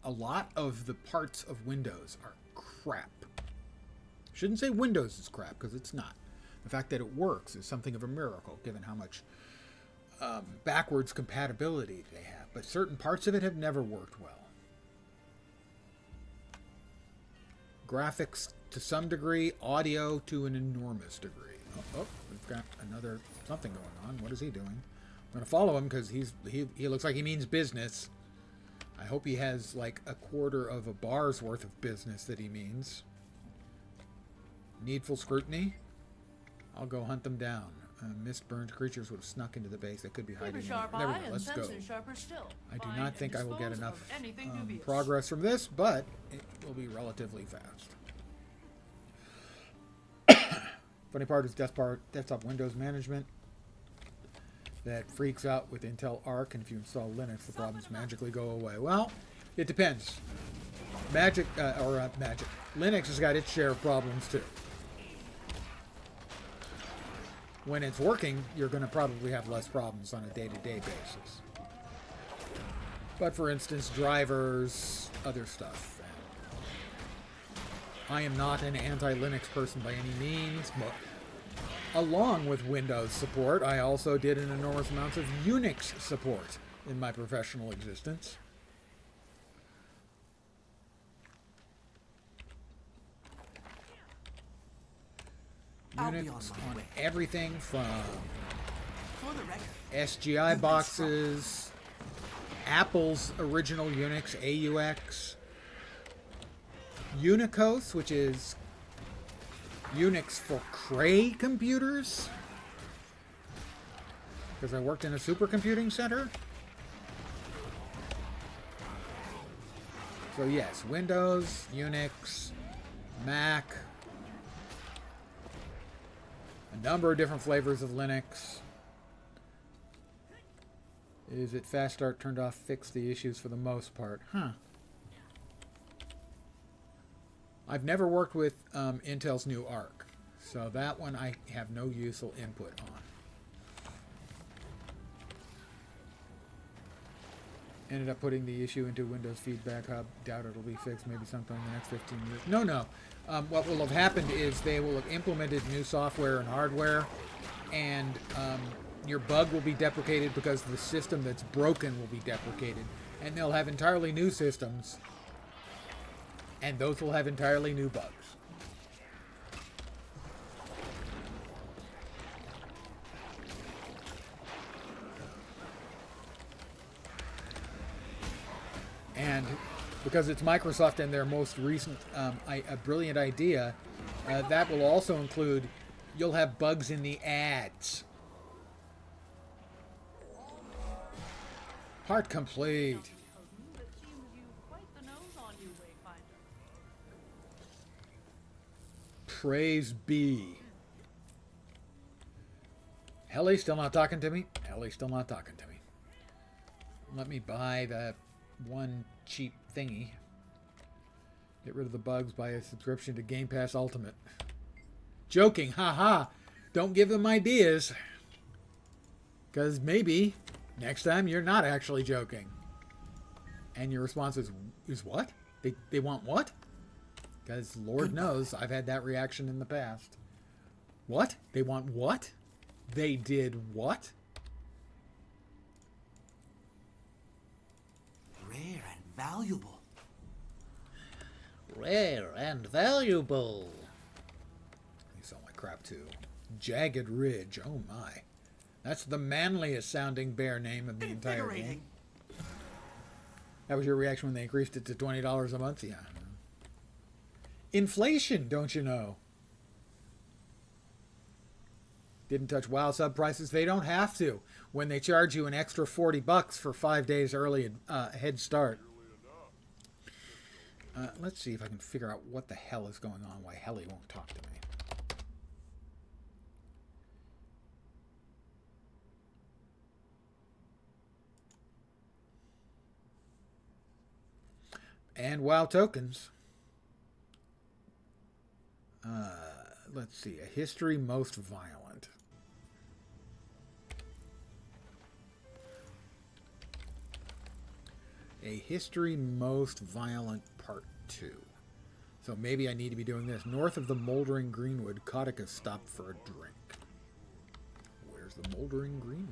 a lot of the parts of Windows are crap. Shouldn't say Windows is crap, because it's not. The fact that it works is something of a miracle, given how much backwards compatibility they have. But certain parts of it have never worked well. Graphics to some degree, audio to an enormous degree. Oh, we've got another something going on. What is he doing? I'm going to follow him because he looks like he means business. I hope he has like a quarter of a bar's worth of business that he means. Needful scrutiny. I'll go hunt them down. Mist-burned creatures would have snuck into the base. They could be hiding. Keep a sharp There we eye go. and Let's go. senses sharper still. I do Find not and think I will get dispose enough of anything dubious. progress from this, but it will be relatively fast. Funny part is desktop Windows management that freaks out with Intel Arc, and if you install Linux, the problems magically go away. Well, it depends. Linux has got its share of problems too. When it's working, you're going to probably have less problems on a day-to-day basis. But for instance, drivers, other stuff. I am not an anti-Linux person by any means, but along with Windows support, I also did an enormous amount of Unix support in my professional existence. Unix on everything from SGI boxes, Apple's original Unix, AUX, Unicos, which is Unix for Cray computers, because I worked in a supercomputing center. So yes, Windows, Unix, Mac, a number of different flavors of Linux. Is it fast start turned off? Fix the issues for the most part. Huh. I've never worked with Intel's new Arc, so that one I have no useful input on. Ended up putting the issue into Windows Feedback Hub. Doubt it'll be fixed maybe sometime in the next 15 years. No. What will have happened is they will have implemented new software and hardware, and your bug will be deprecated because the system that's broken will be deprecated. And they'll have entirely new systems, and those will have entirely new bugs. And because it's Microsoft and their most recent, a brilliant idea, that will also include, you'll have bugs in the ads. Part complete. Praise be. Helly's still not talking to me? Helly's still not talking to me. Let me buy the one cheap thingy. Get rid of the bugs, buy a subscription to Game Pass Ultimate. Joking, haha. Don't give them ideas. Because maybe next time you're not actually joking. And your response is what? They want what? Because Lord knows I've had that reaction in the past. What? They want what? They did what? Rare and valuable. Rare and valuable. You saw my crap too. Jagged Ridge. Oh my. That's the manliest sounding bear name of the entire game. That was your reaction when they increased it to $20 a month? Yeah. Inflation, don't you know? Didn't touch WoW sub prices. They don't have to when they charge you an extra $40 for 5 days early head start. Let's see if I can figure out what the hell is going on, why Helly won't talk to me. And WoW tokens. Let's see. A history most violent. A history most violent part 2. So maybe I need to be doing this. North of the Moldering Greenwood, Cauticus stopped for a drink. Where's the Moldering Greenwood?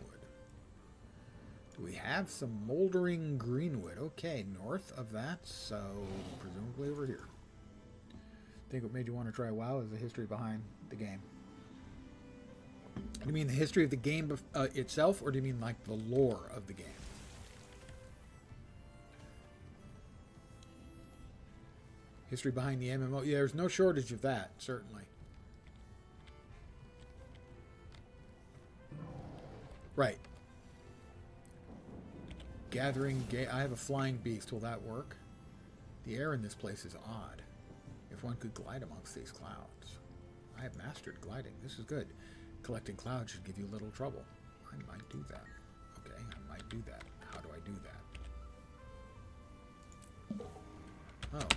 Do we have some Moldering Greenwood? Okay, north of that, so presumably over here. I think what made you want to try WoW is the history behind the game. Do you mean the history of the game itself, or do you mean like the lore of the game? History behind the MMO. Yeah, there's no shortage of that, certainly. Right. Gathering... I have a flying beast. Will that work? The air in this place is odd. If one could glide amongst these clouds. I have mastered gliding. This is good. Collecting clouds should give you little trouble. I might do that. Okay, I might do that. How do I do that? Oh.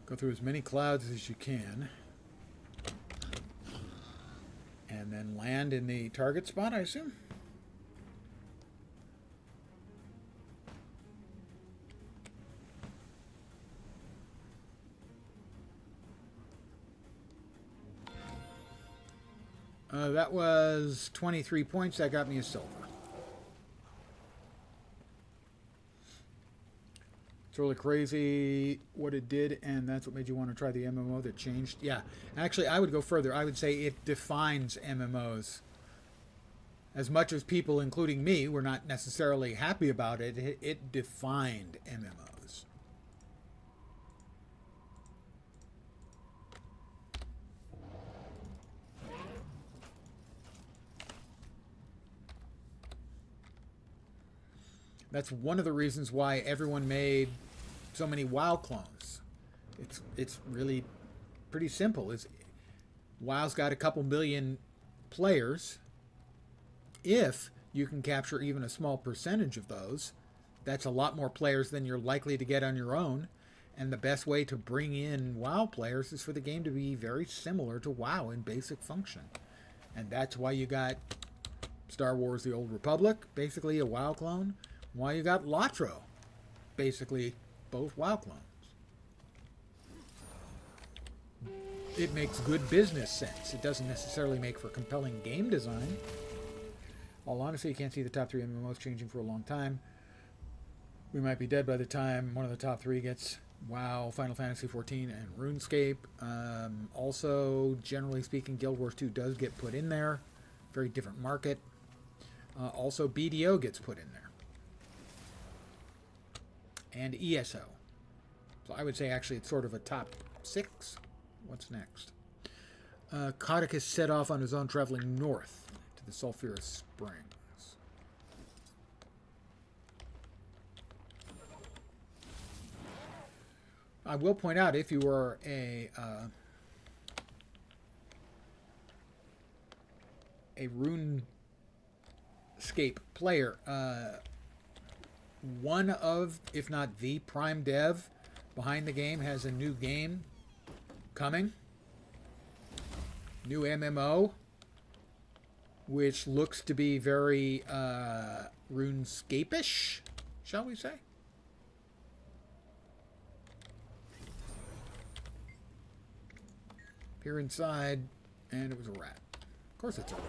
Go through as many clouds as you can. And then land in the target spot, I assume? That was 23 points. That got me a silver. It's really crazy what it did, and that's what made you want to try the MMO that changed. Yeah, actually, I would go further. I would say it defines MMOs. As much as people, including me, were not necessarily happy about it, it defined MMOs. That's one of the reasons why everyone made so many WoW clones. It's really pretty simple. WoW's got a couple million players. If you can capture even a small percentage of those, that's a lot more players than you're likely to get on your own. And the best way to bring in WoW players is for the game to be very similar to WoW in basic function. And that's why you got Star Wars The Old Republic, basically a WoW clone. Why you got Latro, basically both WoW clones. It makes good business sense. It doesn't necessarily make for compelling game design. All honesty, you can't see the top 3 MMOs changing for a long time. We might be dead by the time one of the top 3 gets WoW, Final Fantasy XIV, and RuneScape. Also, generally speaking, Guild Wars 2 does get put in there. Very different market. Also, BDO gets put in there. And ESO. So I would say actually it's sort of a top 6. What's next? Kotick is set off on his own traveling north to the Sulphurous Springs. I will point out, if you were a RuneScape player, one of, if not the prime dev behind the game has a new game coming. New MMO, which looks to be very RuneScape-ish, shall we say? Peer inside, and it was a rat. Of course it's a rat.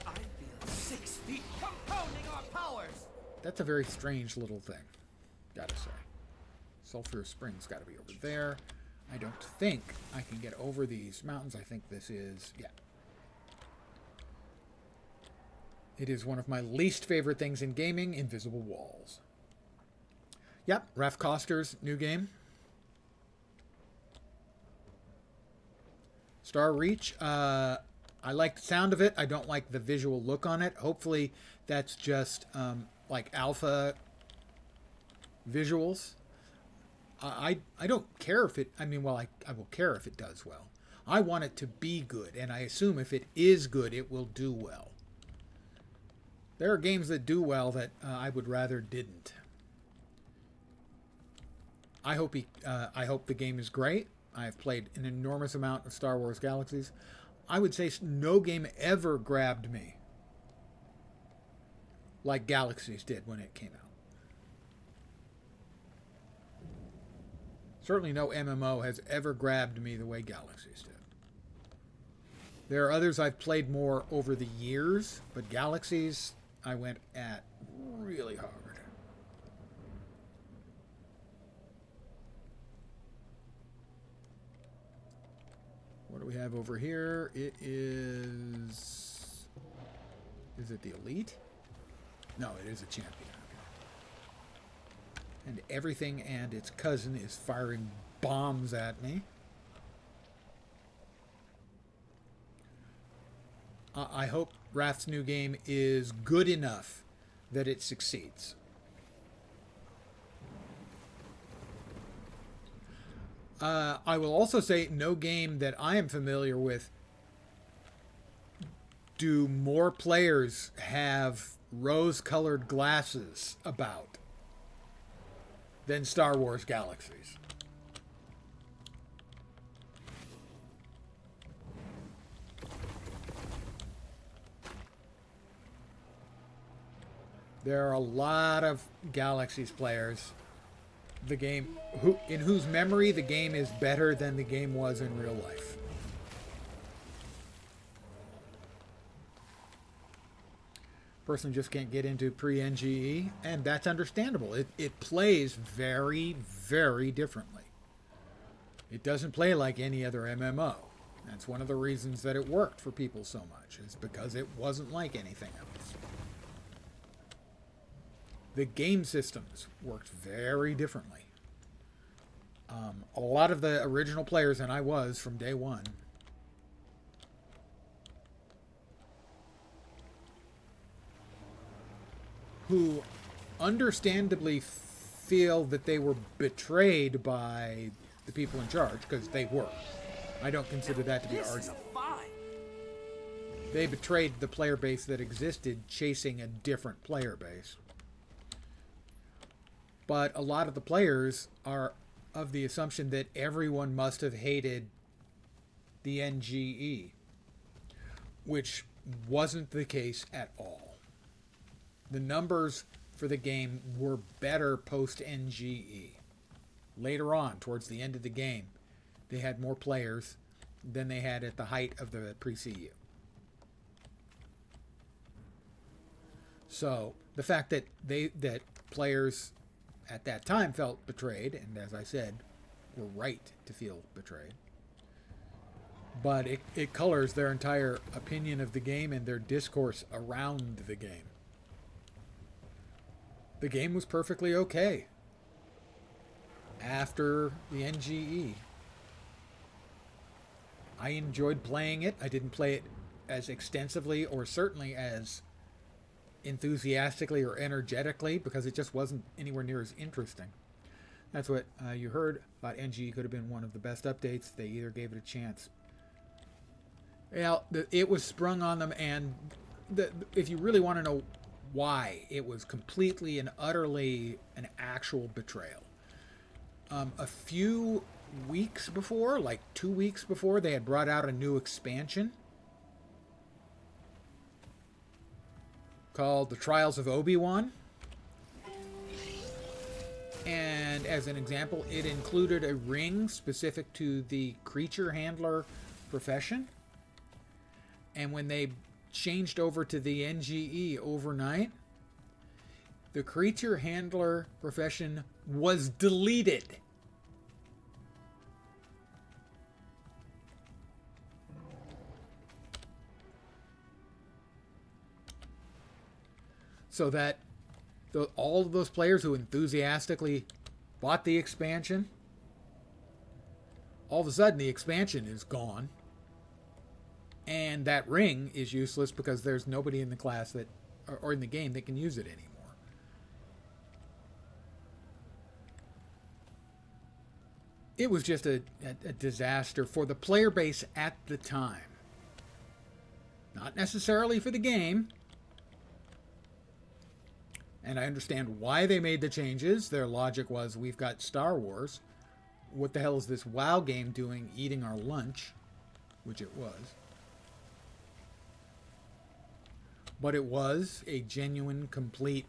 I feel 6 feet compounding our powers. That's a very strange little thing, gotta say. Sulphurous Springs gotta be over there. I don't think I can get over these mountains. I think this is, yeah. It is one of my least favorite things in gaming, invisible walls. Yep, Raph Koster's new game. Star Reach. I like the sound of it. I don't like the visual look on it. Hopefully that's just like alpha visuals. I don't care if it, I will care if it does well. I want it to be good, and I assume if it is good, it will do well. There are games that do well that I would rather didn't. I hope the game is great. I have played an enormous amount of Star Wars Galaxies. I would say no game ever grabbed me like Galaxies did when it came out. Certainly no MMO has ever grabbed me the way Galaxies did. There are others I've played more over the years, but Galaxies I went at really hard. What do we have over here? It is... Is it the Elite? No, it is a champion. Okay. And everything and its cousin is firing bombs at me. I hope Wrath's new game is good enough that it succeeds. I will also say no game that I am familiar with do more players have rose-colored glasses about than Star Wars Galaxies. There are a lot of Galaxies players in whose memory the game is better than the game was in real life. Person just can't get into pre-NGE, and that's understandable. It plays very, very differently. It doesn't play like any other MMO. That's one of the reasons that it worked for people so much, is because it wasn't like anything else. The game systems worked very differently. A lot of the original players, and I was from day one, who understandably feel that they were betrayed by the people in charge, because they were. I don't consider that to be argument. They betrayed the player base that existed, chasing a different player base. But a lot of the players are of the assumption that everyone must have hated the NGE, which wasn't the case at all. The numbers for the game were better post-NGE. Later on, towards the end of the game, they had more players than they had at the height of the pre-CU. So the fact that players at that time felt betrayed, and as I said, were right to feel betrayed, but it colors their entire opinion of the game and their discourse around the game. The game was perfectly okay after the NGE. I enjoyed playing it. I didn't play it as extensively or certainly as enthusiastically or energetically because it just wasn't anywhere near as interesting. That's what you heard. Thought NGE could have been one of the best updates. They either gave it a chance. Well, it was sprung on them, and if you really want to know why, it was completely and utterly an actual betrayal. A few weeks before, like 2 weeks before, they had brought out a new expansion called The Trials of Obi-Wan. And as an example, it included a ring specific to the creature handler profession. And when they changed over to the NGE overnight, the creature handler profession was deleted. So that all of those players who enthusiastically bought the expansion, all of a sudden the expansion is gone. And that ring is useless because there's nobody in the class that, or in the game that can use it anymore. It was just a disaster for the player base at the time. Not necessarily for the game. And I understand why they made the changes. Their logic was, we've got Star Wars. What the hell is this WoW game doing eating our lunch? Which it was. But it was a genuine, complete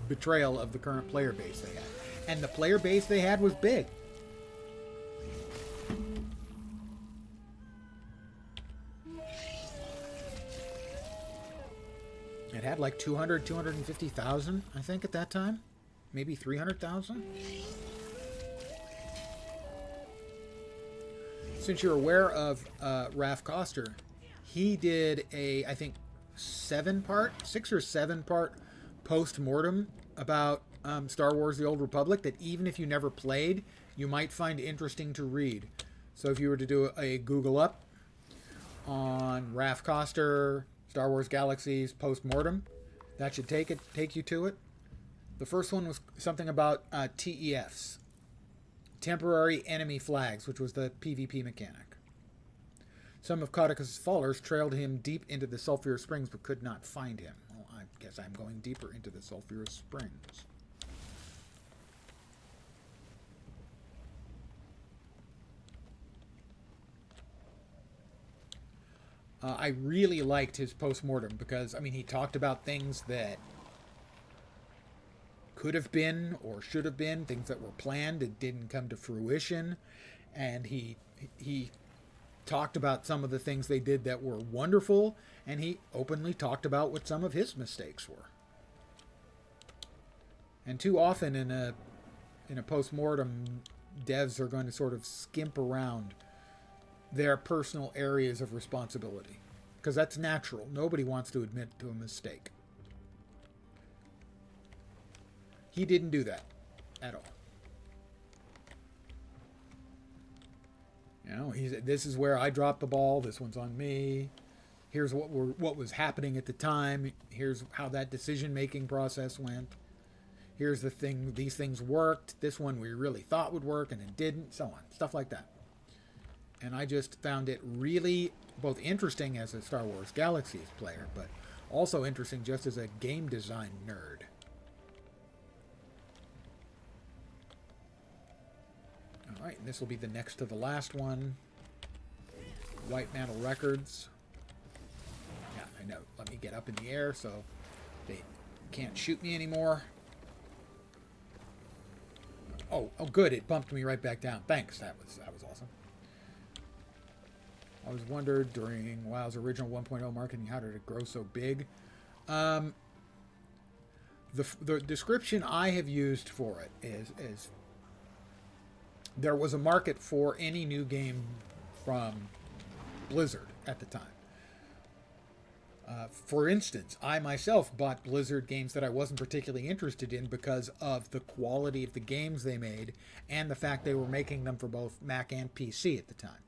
betrayal of the current player base they had. And the player base they had was big. It had like 250,000, I think, at that time. Maybe 300,000. since you're aware of Raph Koster, he did a, I think, 6 or 7 part post-mortem about Star Wars The Old Republic that even if you never played, you might find interesting to read. So if you were to do a Google up on Raph Koster, Star Wars Galaxies post-mortem, that should take you to it. The first one was something about TEFs, Temporary Enemy Flags, which was the PvP mechanic. Some of Codicus' followers trailed him deep into the Sulphurous Springs but could not find him. Well, I guess I'm going deeper into the Sulphurous Springs. I really liked his post-mortem because, I mean, he talked about things that could have been or should have been, things that were planned and didn't come to fruition. And he talked about some of the things they did that were wonderful, and he openly talked about what some of his mistakes were. And too often in a post-mortem, devs are going to sort of skimp around their personal areas of responsibility, because that's natural. Nobody wants to admit to a mistake. He didn't do that at all. You know, this is where I dropped the ball. This one's on me. Here's what was happening at the time. Here's how that decision-making process went. Here's the thing. These things worked. This one we really thought would work and it didn't. So on. Stuff like that. And I just found it really both interesting as a Star Wars Galaxies player, but also interesting just as a game design nerd. All right, and this will be the next to the last one. White Mantle Records. Yeah, I know. Let me get up in the air so they can't shoot me anymore. Oh, good. It bumped me right back down. Thanks. That was awesome. I was wondered during WoW's original 1.0 marketing, how did it grow so big? The description I have used for it is there was a market for any new game from Blizzard at the time. For instance, I myself bought Blizzard games that I wasn't particularly interested in because of the quality of the games they made and the fact they were making them for both Mac and PC at the time.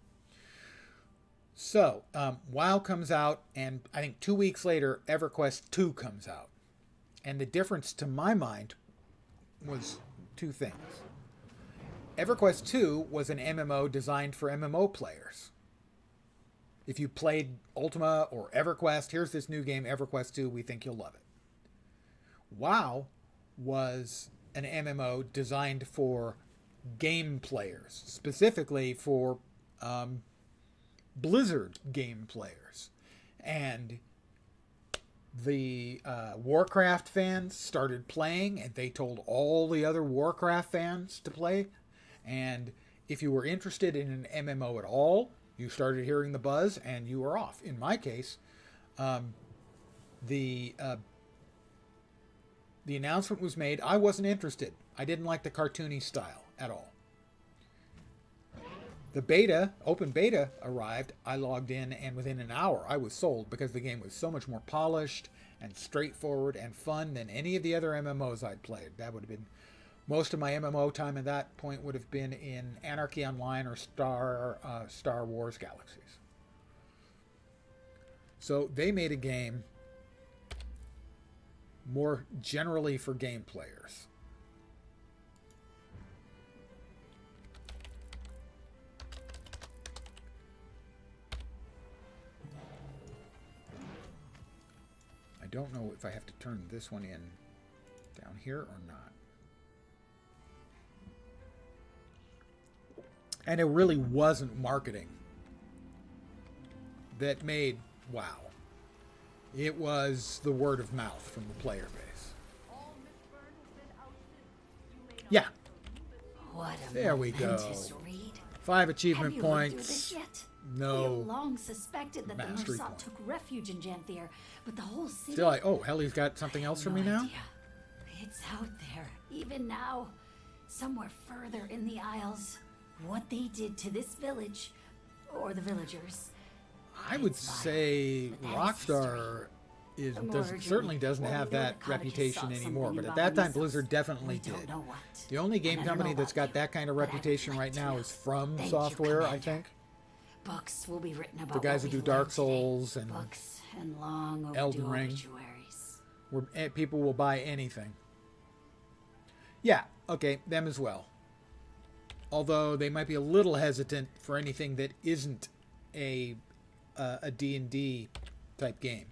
So, WoW comes out, and I think 2 weeks later, EverQuest 2 comes out. And the difference, to my mind, was two things. EverQuest 2 was an MMO designed for MMO players. If you played Ultima or EverQuest, here's this new game, EverQuest 2, we think you'll love it. WoW was an MMO designed for game players, specifically for Blizzard game players. And the Warcraft fans started playing, and they told all the other Warcraft fans to play. And if you were interested in an MMO at all, you started hearing the buzz, and you were off. In my case, the announcement was made. I wasn't interested. I didn't like the cartoony style at all. The open beta arrived, I logged in, and within an hour I was sold because the game was so much more polished and straightforward and fun than any of the other MMOs I'd played. That would have been, most of my MMO time at that point would have been in Anarchy Online or Star Wars Galaxies. So they made a game more generally for game players. I don't know if I have to turn this one in down here or not. And it really wasn't marketing that made WoW. It was the word of mouth from the player base. Yeah. What a there we go. Read. 5 achievement Have you points. Looked through this yet? No. We long suspected that the mastery Mersat point. took refuge in Janthir, but the whole city... Still, oh, Helly's got something else for me now? Idea. It's out there, even now, somewhere further in the Isles. What they did to this village or the villagers. I would say Rockstar certainly doesn't have that reputation anymore, but at that time Blizzard definitely did. The only game company that's got that kind of reputation right now is From Software, I think. Books will be written about the guys who do Dark Souls and Elden Ring, where people will buy anything. Yeah, okay, them as well. Although they might be a little hesitant for anything that isn't a D&D type game.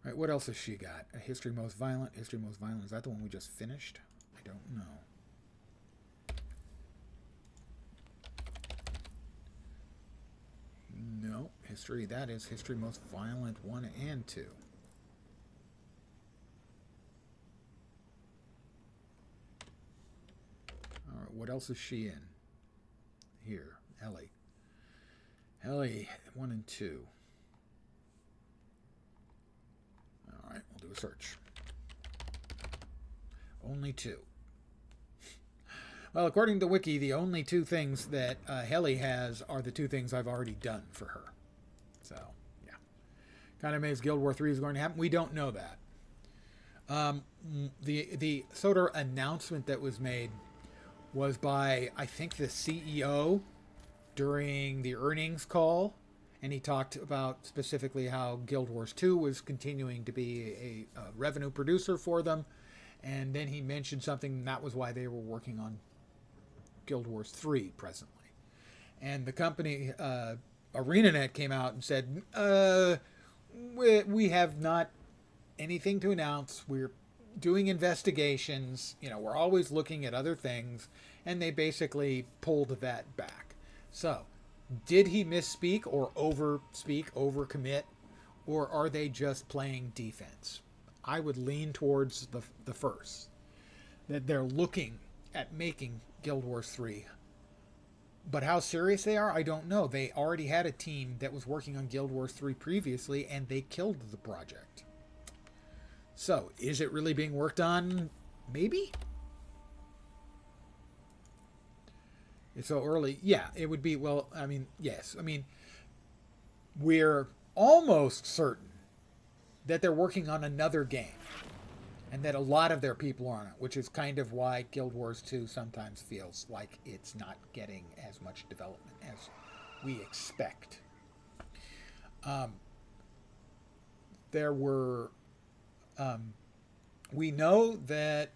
All right, what else has she got? A History Most Violent. History Most Violent. Is that the one we just finished? I don't know. No, history. That is History Most Violent 1 and 2. All right, what else is she in? Here, Ellie. Ellie 1 and 2. All right, we'll do a search. Only 2. Well, according to Wiki, the only 2 things that Helly has are the 2 things I've already done for her. So, yeah. Kind of amazed Guild War 3 is going to happen. We don't know that. The sort of announcement that was made was by, I think, the CEO during the earnings call. And he talked about specifically how Guild Wars 2 was continuing to be a revenue producer for them. And then he mentioned something, and that was why they were working on Guild Wars 3 presently. And the company, ArenaNet, came out and said, we have not anything to announce. We're doing investigations. You know, we're always looking at other things. And they basically pulled that back. So, did he misspeak or overcommit? Or are they just playing defense? I would lean towards the first. That they're looking at making Guild Wars 3. But how serious they are, I don't know. They already had a team that was working on Guild Wars 3 previously, and they killed the project. So, is it really being worked on? Maybe? It's so early. Yeah, it would be, well, I mean, yes. I mean, we're almost certain that they're working on another game. And that a lot of their people are on it, which is kind of why Guild Wars 2 sometimes feels like it's not getting as much development as we expect. There were... we know that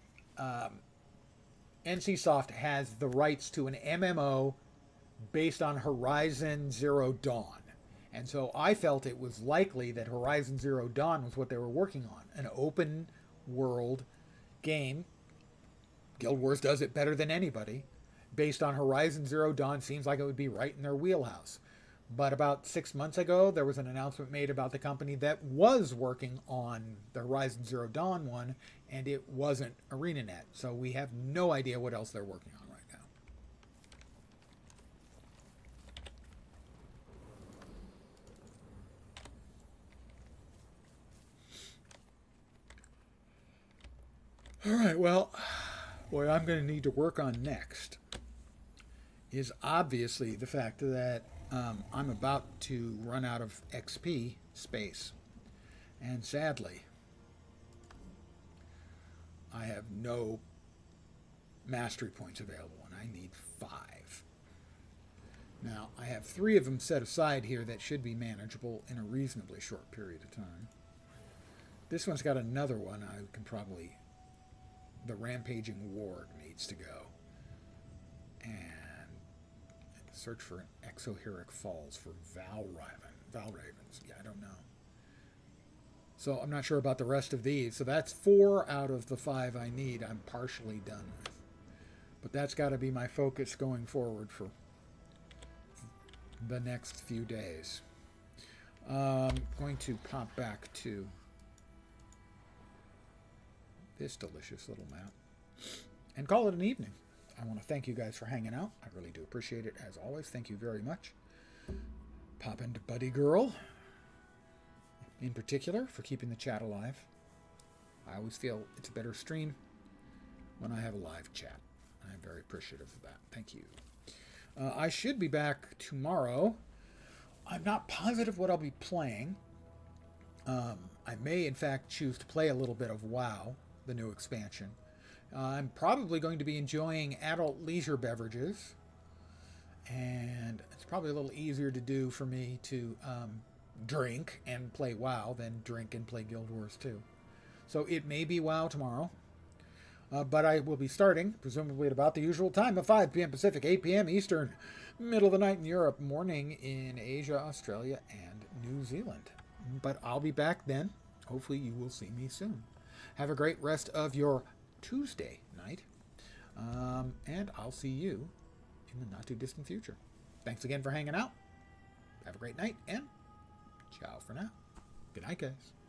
NCSoft has the rights to an MMO based on Horizon Zero Dawn. And so I felt it was likely that Horizon Zero Dawn was what they were working on. An open world game. Guild Wars does it better than anybody. Based on Horizon Zero Dawn, seems like it would be right in their wheelhouse. But about 6 months ago, there was an announcement made about the company that was working on the Horizon Zero Dawn one, and it wasn't ArenaNet. So we have no idea what else they're working on right now. All right, well, what I'm going to need to work on next is obviously the fact that I'm about to run out of XP space. And sadly, I have no mastery points available, and I need 5. Now, I have 3 of them set aside here that should be manageable in a reasonably short period of time. This one's got another one I can probably... The Rampaging Ward needs to go. And search for an Exoheric Falls for Valravens. Yeah, I don't know. So I'm not sure about the rest of these. So that's 4 out of the 5 I need I'm partially done with. But that's got to be my focus going forward for the next few days. Going to pop back to this delicious little map and call it an evening. I want to thank you guys for hanging out. I really do appreciate it, as always. Thank you very much. Pop into Buddy Girl, in particular, for keeping the chat alive. I always feel it's a better stream when I have a live chat. I'm very appreciative of that. Thank you. I should be back tomorrow. I'm not positive what I'll be playing. I may, in fact, choose to play a little bit of WoW, the new expansion. I'm probably going to be enjoying adult leisure beverages. And it's probably a little easier to do for me to drink and play WoW than drink and play Guild Wars 2. So it may be WoW tomorrow. But I will be starting, presumably at about the usual time of 5 p.m. Pacific, 8 p.m. Eastern, middle of the night in Europe, morning in Asia, Australia, and New Zealand. But I'll be back then. Hopefully you will see me soon. Have a great rest of your Tuesday night. And I'll see you in the not-too-distant future. Thanks again for hanging out. Have a great night, and ciao for now. Good night, guys.